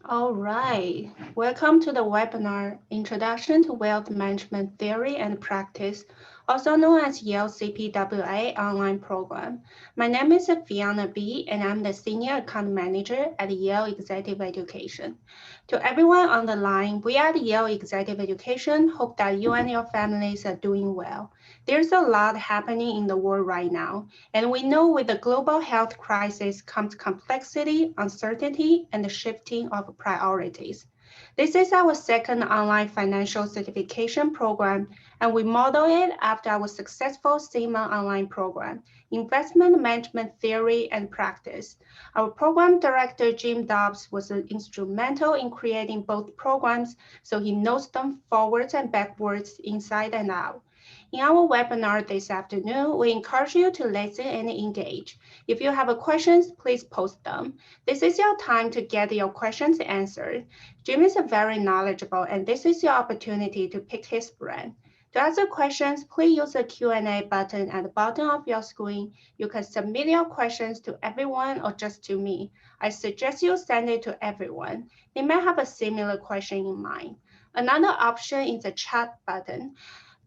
All right, welcome to the webinar, Introduction to Wealth Management Theory and Practice, also known as Yale CPWA online program. My name is Fiona Bi, and I'm the Senior Account Manager at Yale Executive Education. To everyone on the line, we at Yale Executive Education hope that you and your families are doing well. There's a lot happening in the world right now, and we know with the global health crisis comes complexity, uncertainty, and the shifting of priorities. This is our second online financial certification program, and we model it after our successful CMA online program, Investment Management Theory and Practice. Our program director, Jim Dobbs, was instrumental in creating both programs, so he knows them forwards and backwards, inside and out. In our webinar this afternoon, we encourage you to listen and engage. If you have questions, please post them. This is your time to get your questions answered. Jim is very knowledgeable, and this is your opportunity to pick his brain. To answer questions, please use the Q&A button at the bottom of your screen. You can submit your questions to everyone or just to me. I suggest you send it to everyone. They may have a similar question in mind. Another option is the chat button.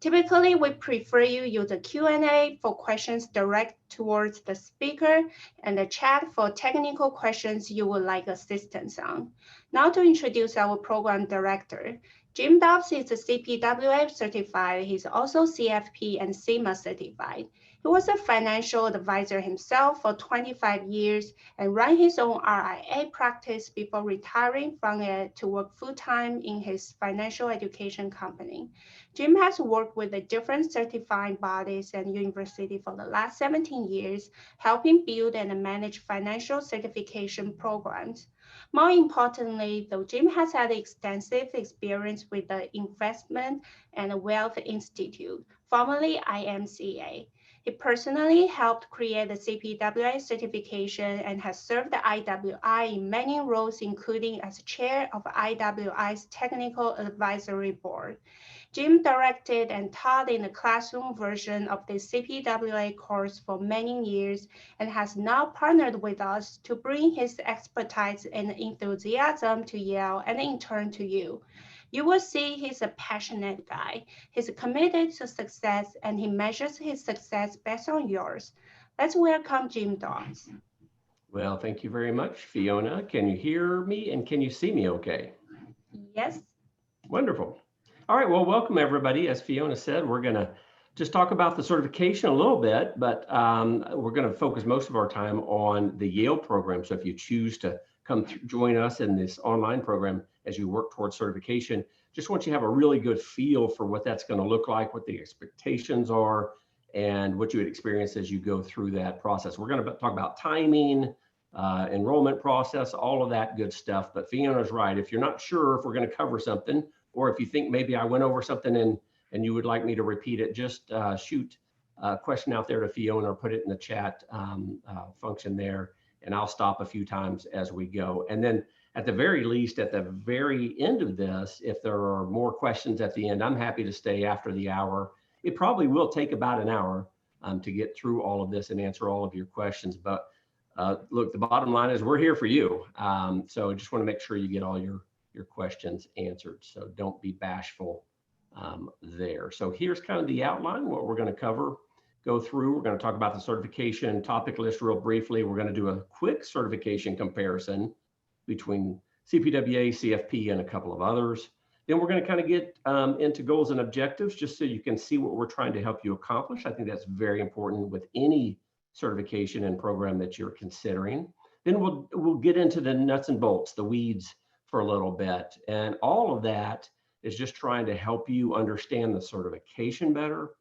Typically, we prefer you use the Q&A for questions direct towards the speaker and the chat for technical questions you would like assistance on. Now to introduce our program director. Jim Dobbs is a CPWA certified. He's also CFP and CMA certified. He was a financial advisor himself for 25 years and ran his own RIA practice before retiring from it to work full-time in his financial education company. Jim has worked with the different certifying bodies and universities for the last 17 years, helping build and manage financial certification programs. More importantly, though, Jim has had extensive experience with the Investment and Wealth Institute, formerly IMCA. He personally helped create the CPWA certification and has served the IWI in many roles, including as chair of IWI's Technical Advisory Board. Jim directed and taught in the classroom version of the CPWA course for many years and has now partnered with us to bring his expertise and enthusiasm to Yale and in turn to you. You will see he's a passionate guy. He's committed to success and he measures his success based on yours. Let's welcome Jim Dobbs. Well, thank you very much, Fiona. Can you hear me and can you see me okay? Yes. Wonderful. All right, well, welcome everybody. As Fiona said, we're gonna just talk about the certification a little bit, but we're gonna focus most of our time on the Yale program. So if you choose to come join us in this online program as you work towards certification, just want you to have a really good feel for what that's gonna look like, what the expectations are, and what you would experience as you go through that process. We're gonna talk about timing, enrollment process, all of that good stuff. But Fiona's right, if you're not sure if we're gonna cover something, or if you think maybe I went over something and you would like me to repeat it, just shoot a question out there to Fiona or put it in the chat function there, and I'll stop a few times as we go. And then at the very least, at the very end of this, if there are more questions at the end, I'm happy to stay after the hour. It probably will take about an hour to get through all of this and answer all of your questions. But look, the bottom line is we're here for you. So I just want to make sure you get all your questions answered. So don't be bashful there. So here's kind of the outline, what we're going to go through. We're going to talk about the certification topic list real briefly. We're going to do a quick certification comparison between CPWA, CFP, and a couple of others. Then we're going to kind of get into goals and objectives just so you can see what we're trying to help you accomplish. I think that's very important with any certification and program that you're considering. Then we'll get into the nuts and bolts, the weeds, for a little bit. And all of that is just trying to help you understand the certification better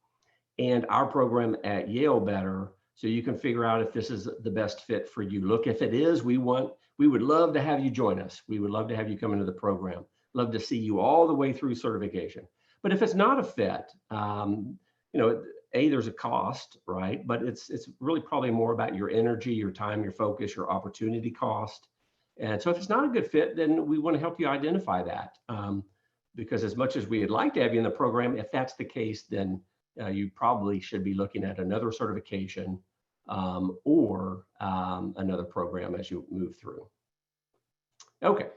and our program at Yale better, so you can figure out if this is the best fit for you. Look, if it is, we would love to have you join us. We would love to have you come into the program. Love to see you all the way through certification. But if it's not a fit, there's a cost, right? But it's really probably more about your energy, your time, your focus, your opportunity cost. And so if it's not a good fit, then we want to help you identify that. Because as much as we'd like to have you in the program, if that's the case, then you probably should be looking at another certification or another program as you move through. Okay,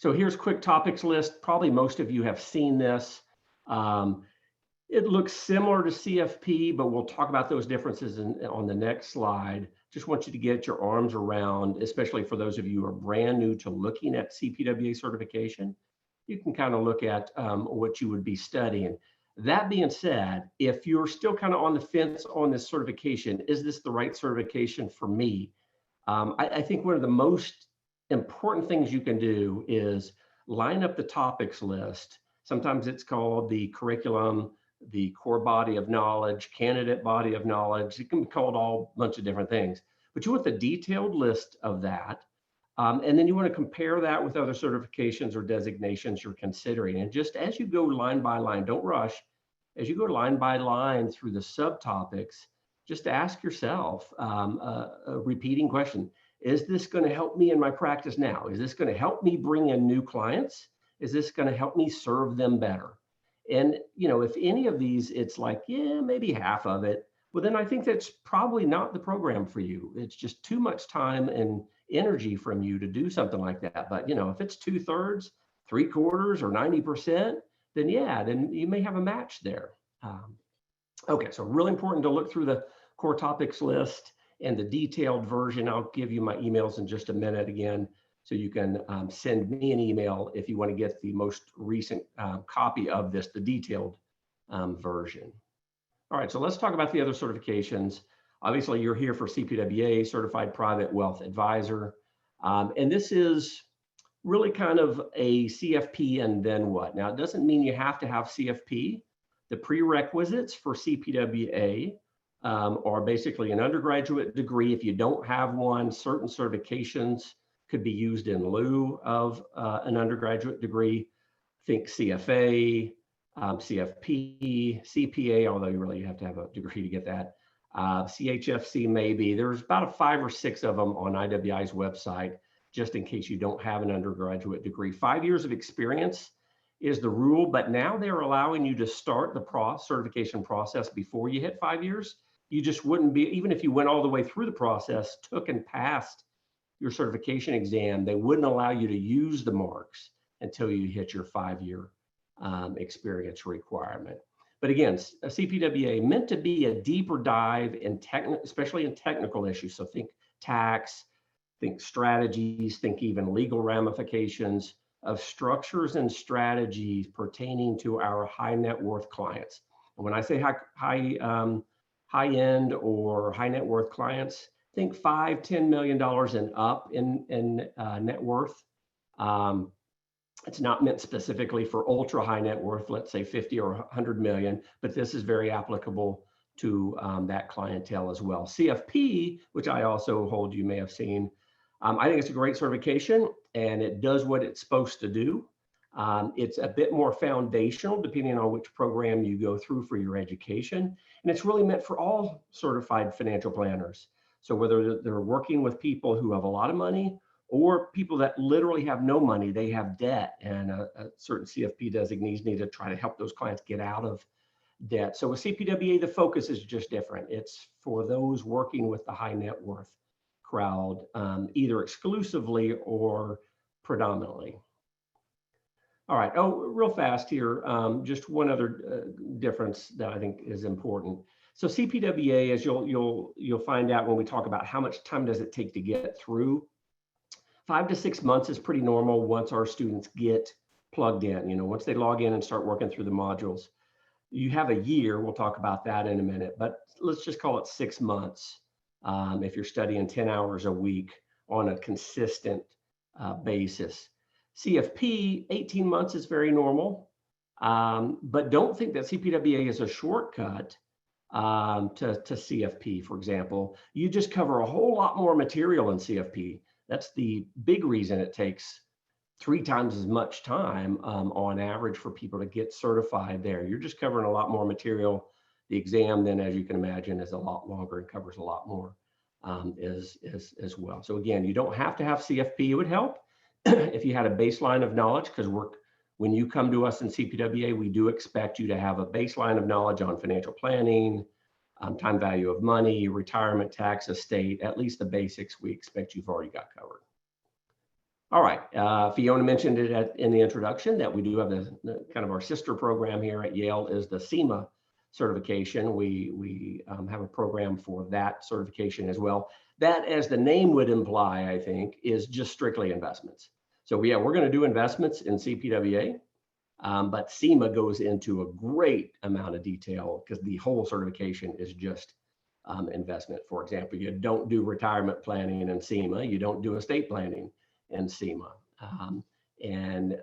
So here's quick topics list. Probably most of you have seen this. It looks similar to CFP, but we'll talk about those differences on the next slide. Just want you to get your arms around, especially for those of you who are brand new to looking at CPWA certification. You can kind of look at what you would be studying. That being said, if you're still kind of on the fence on this certification, is this the right certification for me? I think one of the most important things you can do is line up the topics list. Sometimes it's called the curriculum, the core body of knowledge, candidate body of knowledge. It can be called all a bunch of different things, but you want the detailed list of that. And then you want to compare that with other certifications or designations you're considering. And just as you go line by line, don't rush. As you go line by line through the subtopics, just ask yourself a repeating question. Is this going to help me in my practice now? Is this going to help me bring in new clients? Is this going to help me serve them better? And, you know, if any of these, it's like, yeah, maybe half of it, well, then I think that's probably not the program for you. It's just too much time and energy from you to do something like that. But, you know, if it's 2/3, 3/4, or 90%, then yeah, then you may have a match there. Okay, so really important to look through the core topics list and the detailed version. I'll give you my emails in just a minute again, so you can send me an email if you want to get the most recent copy of this, the detailed version. All right, so let's talk about the other certifications. Obviously, you're here for CPWA, Certified Private Wealth Advisor. And this is really kind of a CFP and then what? Now, it doesn't mean you have to have CFP. The prerequisites for CPWA are basically an undergraduate degree. If you don't have one, certain certifications could be used in lieu of an undergraduate degree. Think CFA, CFP, CPA, although you really have to have a degree to get that. CHFC maybe. There's about 5 or 6 of them on IWI's website, just in case you don't have an undergraduate degree. 5 years of experience is the rule, but now they're allowing you to start the certification process before you hit 5 years. You just wouldn't be, even if you went all the way through the process, took and passed your certification exam, they wouldn't allow you to use the marks until you hit your 5-year experience requirement. But again, a CPWA meant to be a deeper dive in especially in technical issues. So think tax, think strategies, think even legal ramifications of structures and strategies pertaining to our high net worth clients. And when I say high end or high net worth clients, think $5–10 million and up in net worth. It's not meant specifically for ultra high net worth, let's say 50 or 100 million, but this is very applicable to that clientele as well. CFP, which I also hold, you may have seen, I think it's a great certification and it does what it's supposed to do. It's a bit more foundational depending on which program you go through for your education. And it's really meant for all certified financial planners. So whether they're working with people who have a lot of money or people that literally have no money, they have debt, and certain CFP designees need to try to help those clients get out of debt. So with CPWA, the focus is just different. It's for those working with the high net worth crowd, either exclusively or predominantly. All right, oh, real fast here, just one other difference that I think is important. So CPWA, as you'll find out when we talk about how much time does it take to get through, 5 to 6 months is pretty normal once our students get plugged in. You know, once they log in and start working through the modules. You have a year, we'll talk about that in a minute, but let's just call it 6 months if you're studying 10 hours a week on a consistent basis. CFP, 18 months is very normal, but don't think that CPWA is a shortcut to CFP, for example. You just cover a whole lot more material in CFP. That's the big reason it takes 3 times as much time on average for people to get certified there. You're just covering a lot more material. The exam then, as you can imagine, is a lot longer and covers a lot more as well. So again, you don't have to have CFP. It would help if you had a baseline of knowledge, because when you come to us in CPWA, we do expect you to have a baseline of knowledge on financial planning, time value of money, retirement, tax, estate, at least the basics we expect you've already got covered. All right, Fiona mentioned it in the introduction that we do have the kind of our sister program here at Yale is the CIMA certification. We have a program for that certification as well. That, as the name would imply, I think, is just strictly investments. So yeah, we're going to do investments in CPWA, but CIMA goes into a great amount of detail because the whole certification is just investment. For example, you don't do retirement planning in CIMA, you don't do estate planning in CIMA. And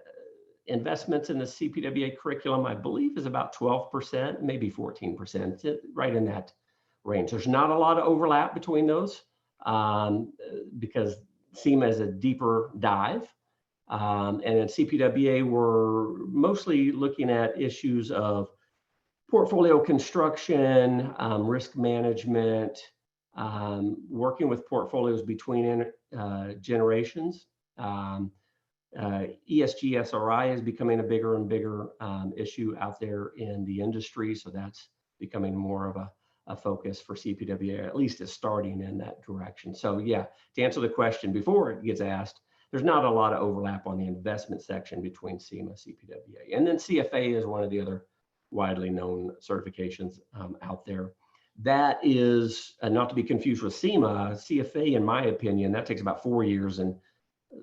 investments in the CPWA curriculum, I believe, is about 12%, maybe 14%, right in that range. There's not a lot of overlap between those because CIMA is a deeper dive. And in CPWA, we're mostly looking at issues of portfolio construction, risk management, working with portfolios between generations. ESG SRI is becoming a bigger and bigger issue out there in the industry. So that's becoming more of a focus for CPWA, at least it's starting in that direction. So yeah, to answer the question before it gets asked, there's not a lot of overlap on the investment section between CIMA, CPWA. And then CFA is one of the other widely known certifications out there. That is not to be confused with CIMA. CFA, in my opinion, that takes about 4 years, and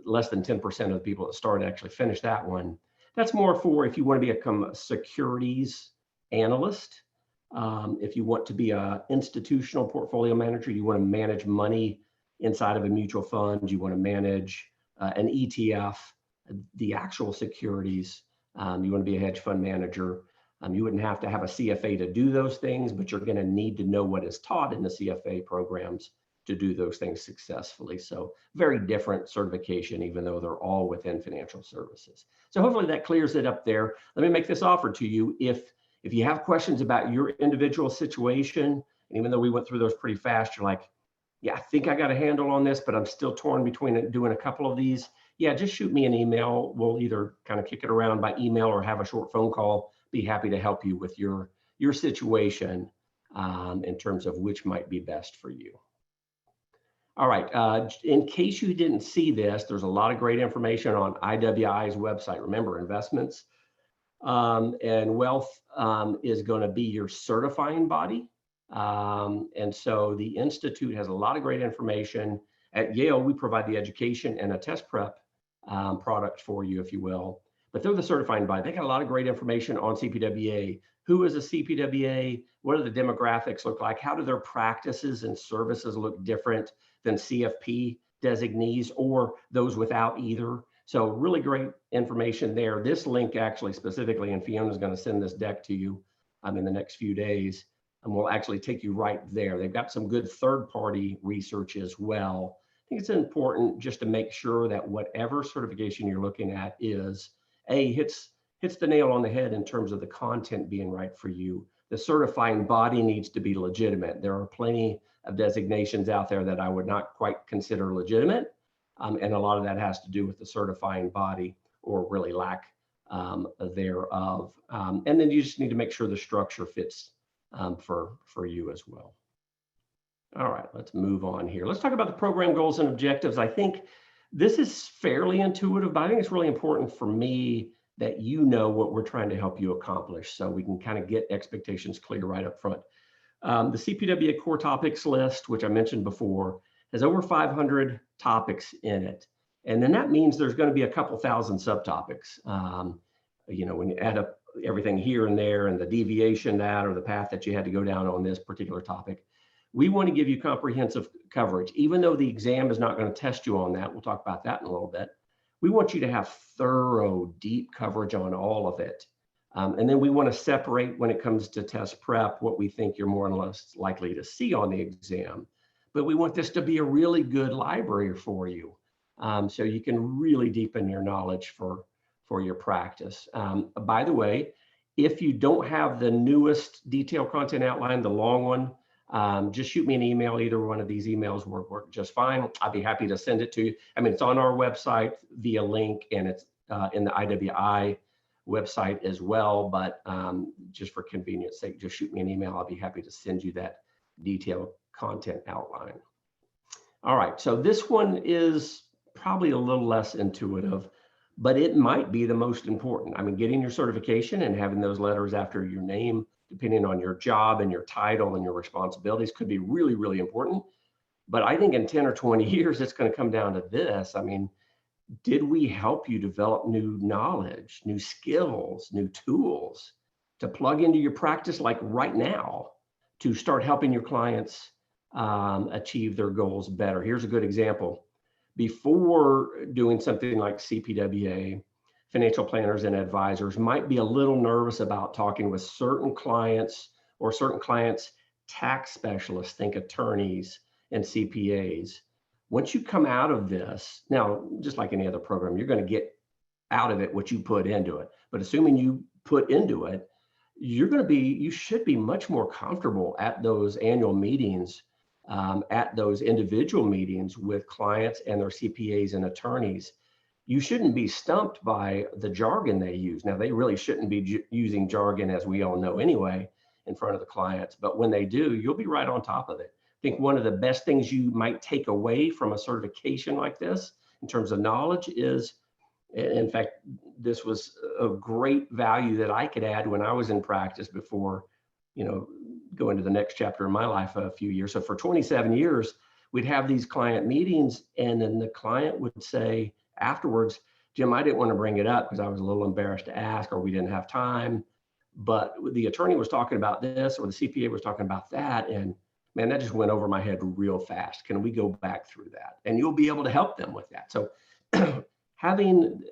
less than 10% of the people that start actually finish that one. That's more for if you want to become a securities analyst, if you want to be an institutional portfolio manager, you want to manage money inside of a mutual fund, you want to manage an ETF, the actual securities, you want to be a hedge fund manager. You wouldn't have to have a CFA to do those things, but you're going to need to know what is taught in the CFA programs to do those things successfully. So very different certification, even though they're all within financial services. So hopefully that clears it up there. Let me make this offer to you. If you have questions about your individual situation, and even though we went through those pretty fast, you're like, yeah, I think I got a handle on this, but I'm still torn between doing a couple of these. Yeah, just shoot me an email. We'll either kind of kick it around by email or have a short phone call. Be happy to help you with your situation in terms of which might be best for you. All right, in case you didn't see this, there's a lot of great information on IWI's website. Remember, investments and wealth is going to be your certifying body. And so the Institute has a lot of great information. At Yale, we provide the education and a test prep product for you, if you will. But they're the certifying body. They got a lot of great information on CPWA. Who is a CPWA? What do the demographics look like? How do their practices and services look different than CFP designees or those without either? So really great information there. This link actually specifically, and Fiona's going to send this deck to you in the next few days, and we'll actually take you right there. They've got some good third-party research as well. I think it's important just to make sure that whatever certification you're looking at is, hits the nail on the head in terms of the content being right for you. The certifying body needs to be legitimate. There are plenty of designations out there that I would not quite consider legitimate. And a lot of that has to do with the certifying body or really lack thereof. And then you just need to make sure the structure fits for you as well. All right, let's move on here. Let's talk about the program goals and objectives. I think this is fairly intuitive, but I think it's really important for me that you know what we're trying to help you accomplish so we can kind of get expectations clear right up front. The CPWA core topics list, which I mentioned before, has over 500 topics in it. And then that means there's going to be a couple thousand subtopics. You know, when you add up everything here and there and the deviation that or the path that you had to go down on this particular topic, we want to give you comprehensive coverage. Even though the exam is not going to test you on that, we'll talk about that in a little bit. We want you to have thorough, deep coverage on all of it. And then we want to separate when it comes to test prep what we think you're more or less likely to see on the exam. But we want this to be a really good library for you, so you can really deepen your knowledge for your practice. By the way, if you don't have the newest detailed content outline, the long one, just shoot me an email. Either one of these emails work just fine. I'll be happy to send it to you. I mean, it's on our website via link, and it's in the IWI website as well. But just for convenience sake, just shoot me an email. I'll be happy to send you that detailed content outline. All right, so this one is probably a little less intuitive, but it might be the most important. I mean, getting your certification and having those letters after your name, depending on your job and your title and your responsibilities, could be really, really important. But I think in 10 or 20 years, it's going to come down to this. I mean, did we help you develop new knowledge, new skills, new tools to plug into your practice like right now to start helping your clients achieve their goals better? Here's a good example. Before doing something like CPWA, financial planners and advisors might be a little nervous about talking with certain clients or certain clients' tax specialists, think attorneys and CPAs. Once you come out of this, now, just like any other program, you're going to get out of it what you put into it. But assuming you put into it, you should be much more comfortable at those annual meetings, at those individual meetings with clients and their CPAs and attorneys. You shouldn't be stumped by the jargon they use. Now, they really shouldn't be using jargon, as we all know anyway, in front of the clients. But when they do, you'll be right on top of it. I think one of the best things you might take away from a certification like this in terms of knowledge is, in fact, this was a great value that I could add when I was in practice before, going to the next chapter in my life a few years. So for 27 years, we'd have these client meetings, and then the client would say afterwards, Jim, I didn't want to bring it up because I was a little embarrassed to ask, or we didn't have time. But the attorney was talking about this, or the CPA was talking about that, and man, that just went over my head real fast. Can we go back through that? And you'll be able to help them with that. So having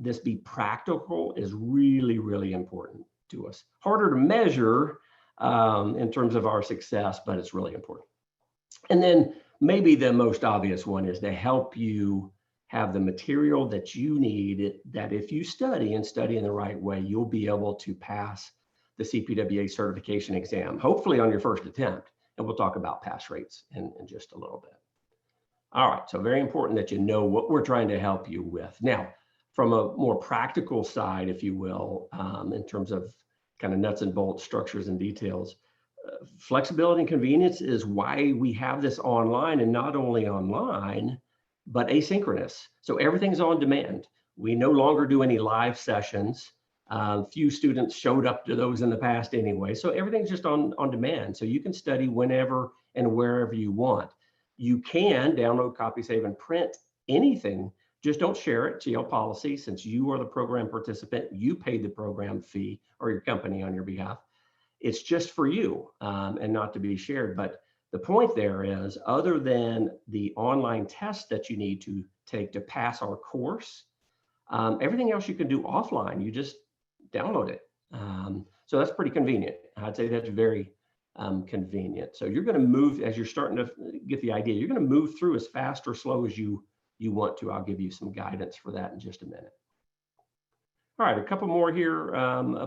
this be practical is really, really important to us. Harder to measure in terms of our success, but it's really important. And then maybe the most obvious one is to help you have the material that you need, that if you study and study in the right way, you'll be able to pass the CPWA certification exam, hopefully on your first attempt. And we'll talk about pass rates in just a little bit. All right, so very important that you know what we're trying to help you with. Now, from a more practical side, if you will, in terms of kind of nuts and bolts, structures and details, flexibility and convenience is why we have this online, and not only online, but asynchronous. So everything's on demand. We no longer do any live sessions. Few students showed up to those in the past anyway. So everything's just on demand. So you can study whenever and wherever you want. You can download, copy, save, and print anything. Just don't share it to Yale policy. Since you are the program participant, you paid the program fee, or your company on your behalf. It's just for you and not to be shared. But the point there is, other than the online test that you need to take to pass our course, everything else you can do offline. You just download it. So that's pretty convenient. I'd say that's very convenient. So you're going to move, as you're starting to get the idea, you're going to move through as fast or slow as you want to. I'll give you some guidance for that in just a minute. All right, a couple more here,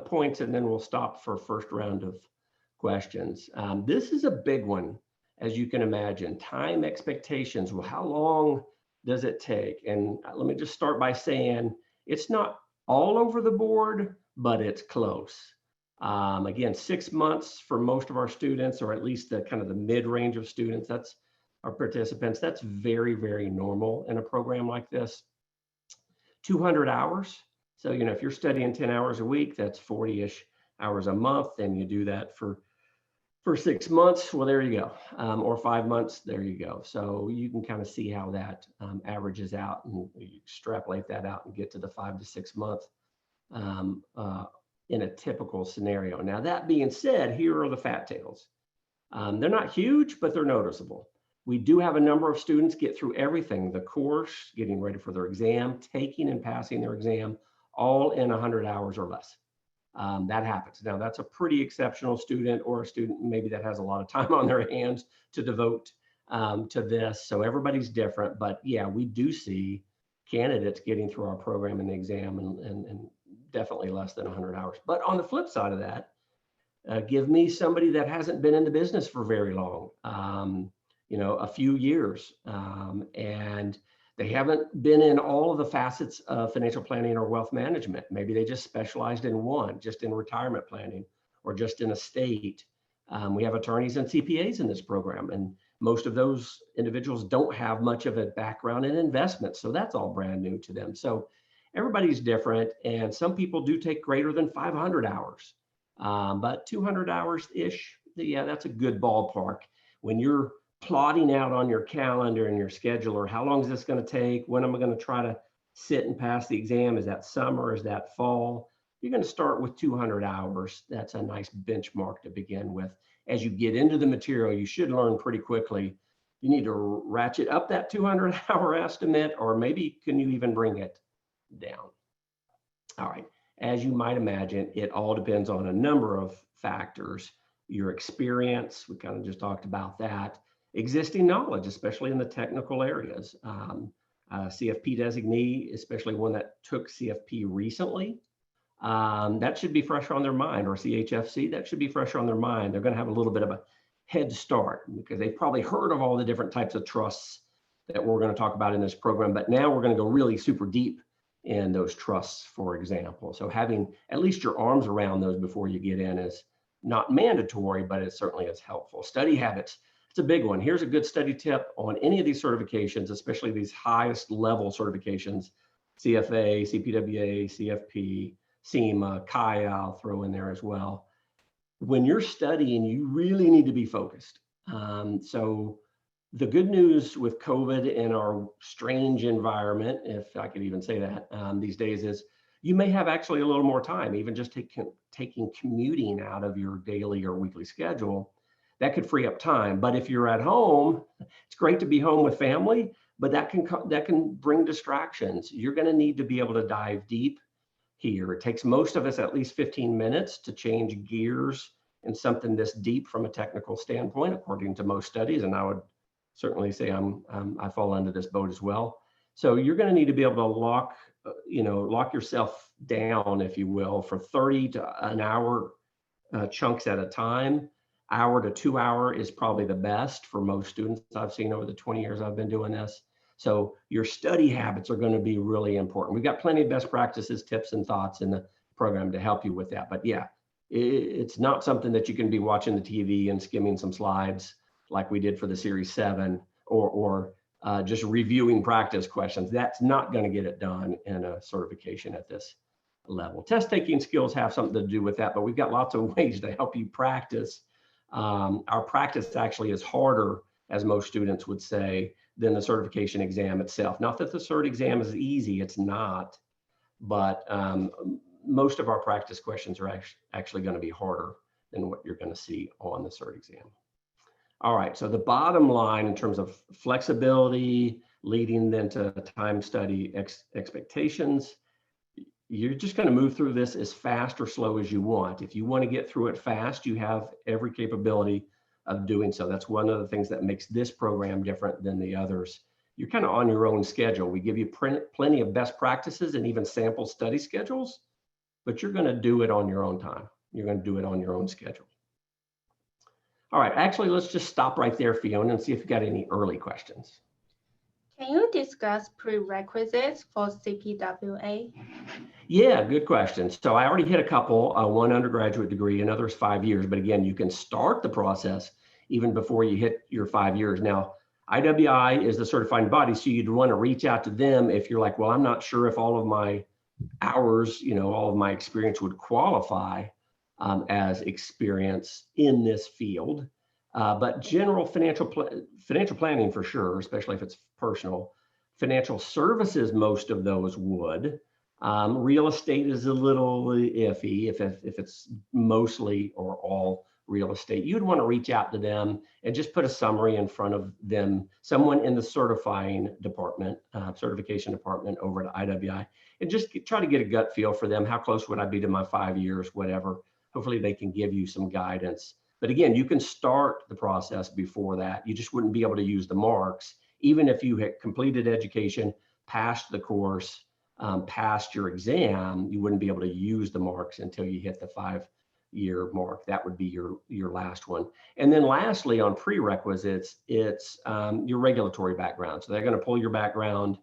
points, and then we'll stop for first round of questions. This is a big one, as you can imagine. Time expectations. Well, how long does it take? And let me just start by saying it's not all over the board, but it's close. Again, 6 months for most of our students, or at least the kind of the mid-range of students, that's our participants. That's very, very normal in a program like this. 200 hours. So, if you're studying 10 hours a week, that's 40-ish hours a month, and you do that for 6 months, well, there you go. Or 5 months, there you go. So you can kind of see how that averages out, and you extrapolate that out and get to the 5 to 6 month in a typical scenario. Now, that being said, here are the fat tails. They're not huge, but they're noticeable. We do have a number of students get through everything, the course, getting ready for their exam, taking and passing their exam, all in 100 hours or less. That happens. Now, that's a pretty exceptional student, or a student maybe that has a lot of time on their hands to devote to this. So everybody's different, but yeah, we do see candidates getting through our program and the exam and definitely less than 100 hours. But on the flip side of that, give me somebody that hasn't been in the business for very long, a few years, and they haven't been in all of the facets of financial planning or wealth management. Maybe they just specialized in one, just in retirement planning or just in estate. We have attorneys and CPAs in this program, and Most of those individuals don't have much of a background in investment, so that's all brand new to them. So everybody's different, and some people do take greater than 500 hours, but 200 hours-ish, yeah, that's a good ballpark. When you're plotting out on your calendar and your scheduler, how long is this going to take? When am I going to try to sit and pass the exam? Is that summer? Is that fall? You're going to start with 200 hours. That's a nice benchmark to begin with. As you get into the material, you should learn pretty quickly. You need to ratchet up that 200-hour estimate, or maybe can you even bring it down? All right. As you might imagine, it all depends on a number of factors. Your experience, we kind of just talked about that. Existing knowledge, especially in the technical areas. CFP designee, especially one that took CFP recently, that should be fresh on their mind, or CHFC, that should be fresh on their mind. They're going to have a little bit of a head start because they've probably heard of all the different types of trusts that we're going to talk about in this program, but now we're going to go really super deep in those trusts, for example. So having at least your arms around those before you get in is not mandatory, but it certainly is helpful. Study habits, it's a big one. Here's a good study tip on any of these certifications, especially these highest level certifications, CFA, CPWA, CFP, SEMA, CAIA, I'll throw in there as well. When you're studying, you really need to be focused. So the good news with COVID and our strange environment, if I could even say that these days, is you may have actually a little more time, even just taking commuting out of your daily or weekly schedule. That could free up time. But if you're at home, it's great to be home with family, but that can bring distractions. You're going to need to be able to dive deep here. It takes most of us at least 15 minutes to change gears in something this deep from a technical standpoint, according to most studies. And I would certainly say I fall into this boat as well. So you're going to need to be able to lock yourself down, if you will, for 30 to an hour chunks at a time. Hour to 2 hour is probably the best for most students I've seen over the 20 years I've been doing this. So your study habits are going to be really important. We've got plenty of best practices, tips, and thoughts in the program to help you with that. But yeah, it's not something that you can be watching the TV and skimming some slides like we did for the Series 7 or just reviewing practice questions. That's not going to get it done in a certification at this level. Test taking skills have something to do with that, but we've got lots of ways to help you practice. Our practice actually is harder, as most students would say, than the certification exam itself. Not that the cert exam is easy, it's not, but most of our practice questions are actually going to be harder than what you're going to see on the cert exam. All right, so the bottom line in terms of flexibility, leading then to time study expectations, you're just going to move through this as fast or slow as you want. If you want to get through it fast, you have every capability of doing so. That's one of the things that makes this program different than the others. You're kind of on your own schedule. We give you plenty of best practices and even sample study schedules, but you're going to do it on your own time. You're going to do it on your own schedule. All right, actually, let's just stop right there, Fiona, and see if you've got any early questions. Can you discuss prerequisites for CPWA? Yeah, good question. So I already hit a couple, one undergraduate degree, another is 5 years. But again, you can start the process even before you hit your 5 years. Now, IWI is the certifying body, so you'd want to reach out to them if you're like, well, I'm not sure if all of my hours, all of my experience would qualify as experience in this field. But general financial planning for sure, especially if it's personal. Financial services, most of those would. Real estate is a little iffy if it's mostly or all real estate. You'd want to reach out to them and just put a summary in front of them, someone in the certification department over at IWI, and just try to get a gut feel for them. How close would I be to my 5 years, whatever. Hopefully they can give you some guidance. But again, you can start the process before that. You just wouldn't be able to use the marks. Even if you had completed education, passed the course, passed your exam, you wouldn't be able to use the marks until you hit the 5-year mark. That would be your last one. And then lastly, on prerequisites, it's your regulatory background. So they're going to pull your background.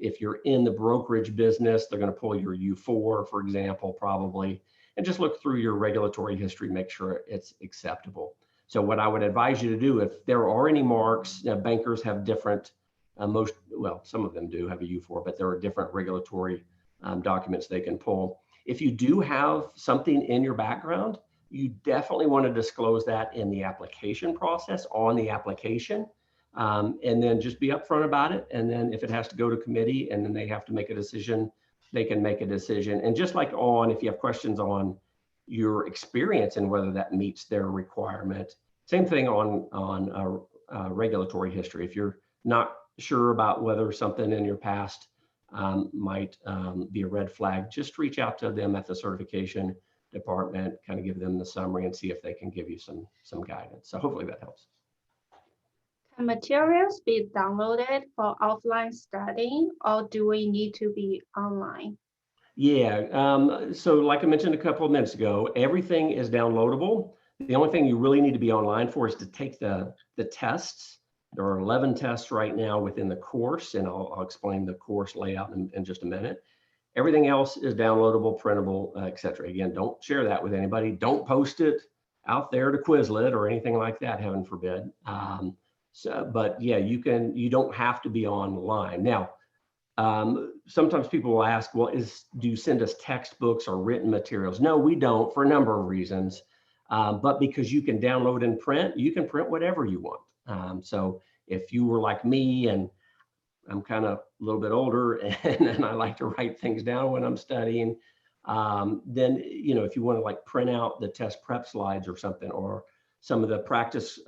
If you're in the brokerage business, they're going to pull your U4, for example, probably, and just look through your regulatory history, make sure it's acceptable. So what I would advise you to do, if there are any marks, bankers have different, some of them do have a U4, but there are different regulatory documents they can pull. If you do have something in your background, you definitely want to disclose that in the application process, on the application, and then just be upfront about it. And then if it has to go to committee and then they have to make a decision, they can make a decision. And just like if you have questions on your experience and whether that meets their requirement, same thing on regulatory history. If you're not sure about whether something in your past might be a red flag, just reach out to them at the certification department, kind of give them the summary and see if they can give you some guidance. So hopefully that helps. Can materials be downloaded for offline studying, or do we need to be online? Yeah, so like I mentioned a couple of minutes ago, everything is downloadable. The only thing you really need to be online for is to take the tests. There are 11 tests right now within the course, and I'll explain the course layout in just a minute. Everything else is downloadable, printable, etc. Again, don't share that with anybody. Don't post it out there to Quizlet or anything like that, heaven forbid. But yeah, you don't have to be online. Now, sometimes people will ask, well, do you send us textbooks or written materials? No, we don't, for a number of reasons. But because you can download and print, you can print whatever you want. So if you were like me, and I'm kind of a little bit older and I like to write things down when I'm studying, then, if you want to like print out the test prep slides or something, or some of the practice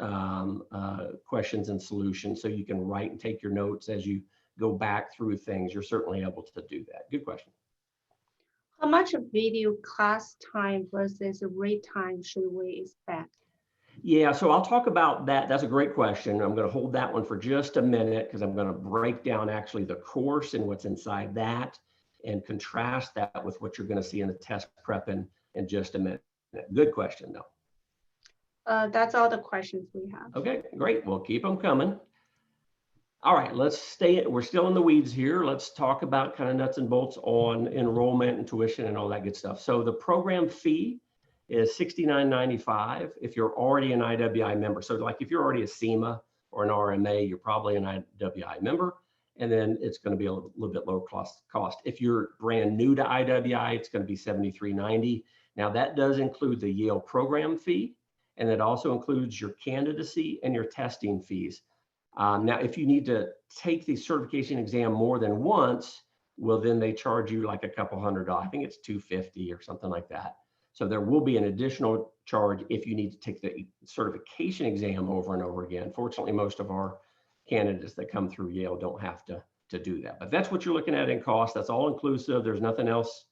questions and solutions, so you can write and take your notes as you go back through things, you're certainly able to do that. Good question. How much video class time versus read time should we expect? Yeah, so I'll talk about that. That's a great question. I'm going to hold that one for just a minute because I'm going to break down actually the course and what's inside that and contrast that with what you're going to see in the test prep in just a minute. Good question, though. That's all the questions we have. Okay, great. We'll keep them coming. All right, we're still in the weeds here. Let's talk about kind of nuts and bolts on enrollment and tuition and all that good stuff. So the program fee is $69.95 if you're already an IWI member. So like if you're already a SEMA or an RMA, you're probably an IWI member, and then it's going to be a little bit lower cost. If you're brand new to IWI, it's going to be $73.90. Now that does include the Yale program fee, and it also includes your candidacy and your testing fees. Now, if you need to take the certification exam more than once, well, then they charge you like a couple $100. I think it's $250 or something like that. So there will be an additional charge if you need to take the certification exam over and over again. Fortunately, most of our candidates that come through Yale don't have to do that. But that's what you're looking at in cost. That's all inclusive. There's nothing else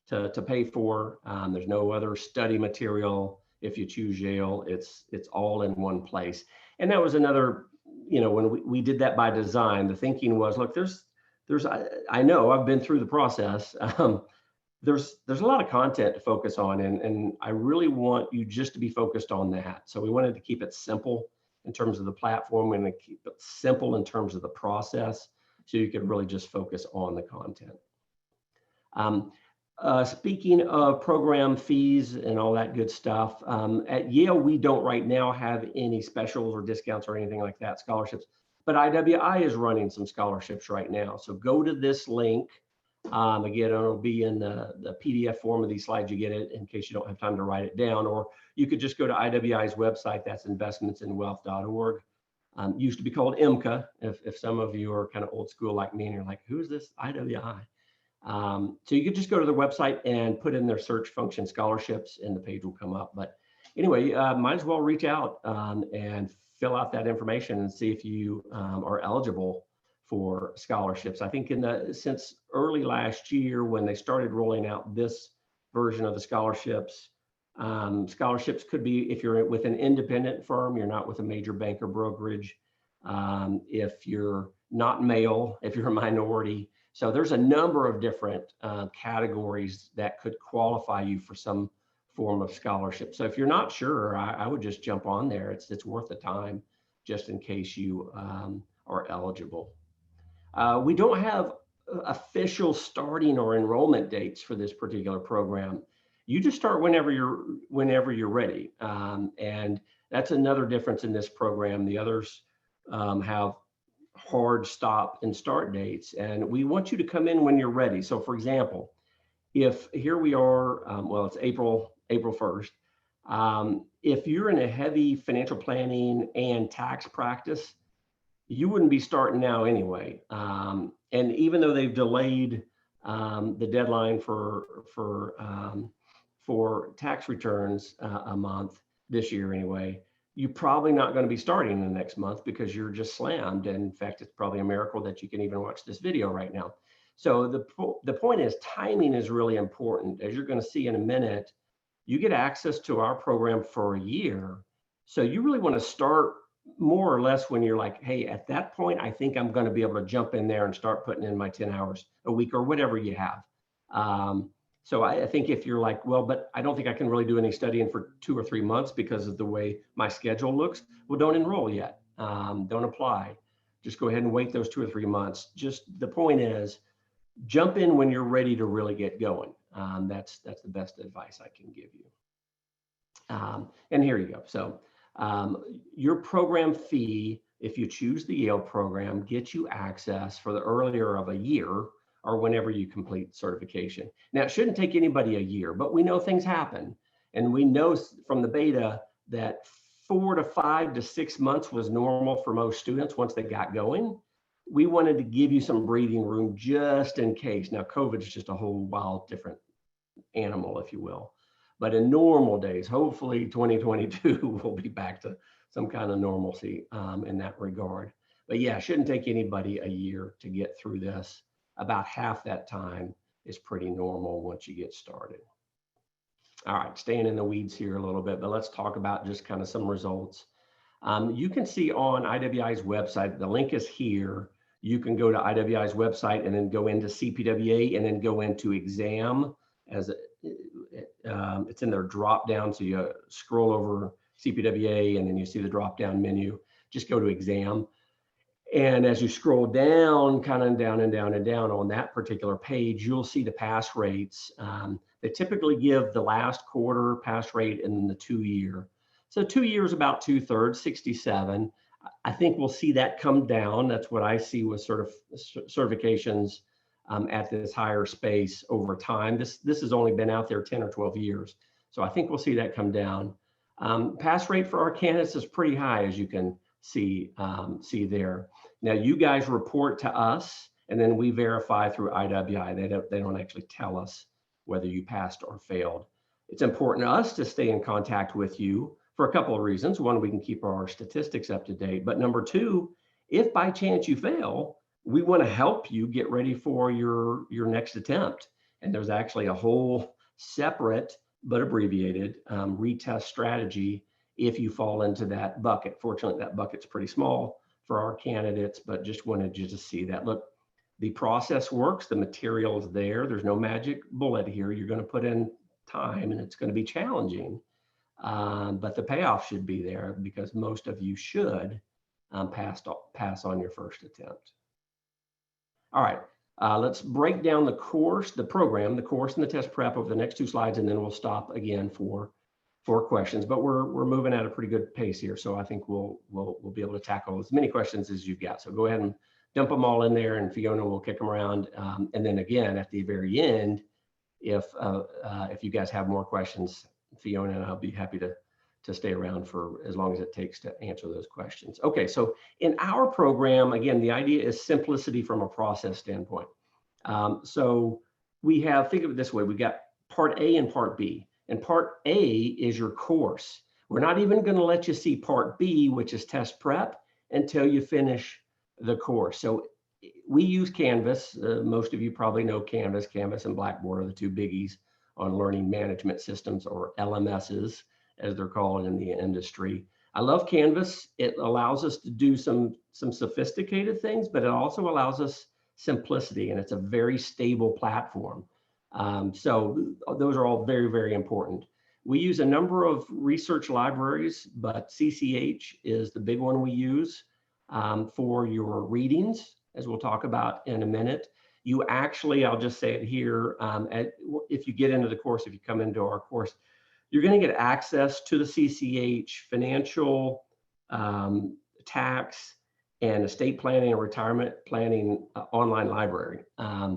to pay for. There's no other study material. If you choose Yale, it's all in one place. And that was another, when we did that by design, the thinking was, look, I know I've been through the process. There's a lot of content to focus on, and I really want you just to be focused on that. So we wanted to keep it simple in terms of the platform. We're going to keep it simple in terms of the process, so you can really just focus on the content. Speaking of program fees and all that good stuff, at Yale, we don't right now have any specials or discounts or anything like that, scholarships, but IWI is running some scholarships right now. So go to this link. Again, it'll be in the PDF form of these slides. You get it in case you don't have time to write it down, or you could just go to IWI's website. That's investmentsinwealth.org. Used to be called IMCA, if some of you are kind of old school like me and you're like, who's this IWI? So you could just go to the website and put in their search function scholarships, and the page will come up. But anyway, might as well reach out and fill out that information and see if you are eligible for scholarships. I think since early last year, when they started rolling out this version of the scholarships, scholarships could be if you're with an independent firm, you're not with a major bank or brokerage, if you're not male, if you're a minority. So there's a number of different categories that could qualify you for some form of scholarship. So if you're not sure, I would just jump on there. It's worth the time, just in case you are eligible. We don't have official starting or enrollment dates for this particular program. You just start whenever you're ready. And That's another difference in this program. The others have hard stop and start dates, and we want you to come in when you're ready. So for example, if here we are, well, it's April 1st. If you're in a heavy financial planning and tax practice, you wouldn't be starting now anyway. And even though they've delayed the deadline for tax returns a month this year anyway, you're probably not going to be starting in the next month because you're just slammed. And in fact, it's probably a miracle that you can even watch this video right now. So the point is, timing is really important. As you're going to see in a minute, you get access to our program for a year. So you really want to start more or less when you're like, hey, at that point, I think I'm going to be able to jump in there and start putting in my 10 hours a week or whatever you have. So I think if you're like, well, but I don't think I can really do any studying for 2 or 3 months because of the way my schedule looks, well, don't enroll yet. Don't apply. Just go ahead and wait those 2 or 3 months. Just the point is, jump in when you're ready to really get going. That's the best advice I can give you. And here you go. So your program fee, if you choose the Yale program, gets you access for the earlier of a year or whenever you complete certification. Now, it shouldn't take anybody a year, but we know things happen. And we know from the beta that 4 to 5 to 6 months was normal for most students once they got going. We wanted to give you some breathing room just in case. Now, COVID is just a whole wild different animal, if you will. But in normal days, hopefully 2022 will be back to some kind of normalcy in that regard. But yeah, it shouldn't take anybody a year to get through this. About half that time is pretty normal once you get started. All right, staying in the weeds here a little bit, but let's talk about just kind of some results. You can see on IWI's website, the link is here. You can go to IWI's website and then go into CPWA and then go into exam as it's in their drop down. So you scroll over CPWA and then you see the drop down menu. Just go to exam. And as you scroll down, kind of down and down and down on that particular page, you'll see the pass rates. They typically give the last quarter pass rate and then the 2 year. So 2 years, about 2/3, 67. I think we'll see that come down. That's what I see with certifications at this higher space over time. This has only been out there 10 or 12 years. So I think we'll see that come down. Pass rate for our candidates is pretty high, as you can see there. Now you guys report to us and then we verify through IWI. They don't actually tell us whether you passed or failed. It's important to us to stay in contact with you for a couple of reasons. One, we can keep our statistics up to date. But number two, if by chance you fail, we want to help you get ready for your next attempt. And there's actually a whole separate but abbreviated retest strategy if you fall into that bucket. Fortunately, that bucket's pretty small for our candidates, but just wanted you to see that. Look, the process works, the material is there. There's no magic bullet here. You're going to put in time and it's going to be challenging. But the payoff should be there because most of you should pass on your first attempt. All right, let's break down the course, the program, the course and the test prep over the next 2 slides, and then we'll stop again for questions. But we're moving at a pretty good pace here, so I think we'll be able to tackle as many questions as you've got. So go ahead and dump them all in there, and Fiona will kick them around. And then again, at the very end, if you guys have more questions, Fiona and I'll be happy to stay around for as long as it takes to answer those questions. Okay, so in our program, again, the idea is simplicity from a process standpoint. So we have, think of it this way, we've got part A and part B. And part A is your course. We're not even going to let you see part B, which is test prep, until you finish the course. So we use Canvas. Most of you probably know Canvas. Canvas and Blackboard are the 2 biggies on learning management systems, or LMSs, as they're called in the industry. I love Canvas. It allows us to do some sophisticated things, but it also allows us simplicity, and it's a very stable platform. So those are all very, very important. We use a number of research libraries, but CCH is the big one we use for your readings, as we'll talk about in a minute. You actually, I'll just say it here, if you get into the course, if you come into our course, you're going to get access to the CCH, financial, tax, and estate planning and retirement planning online library.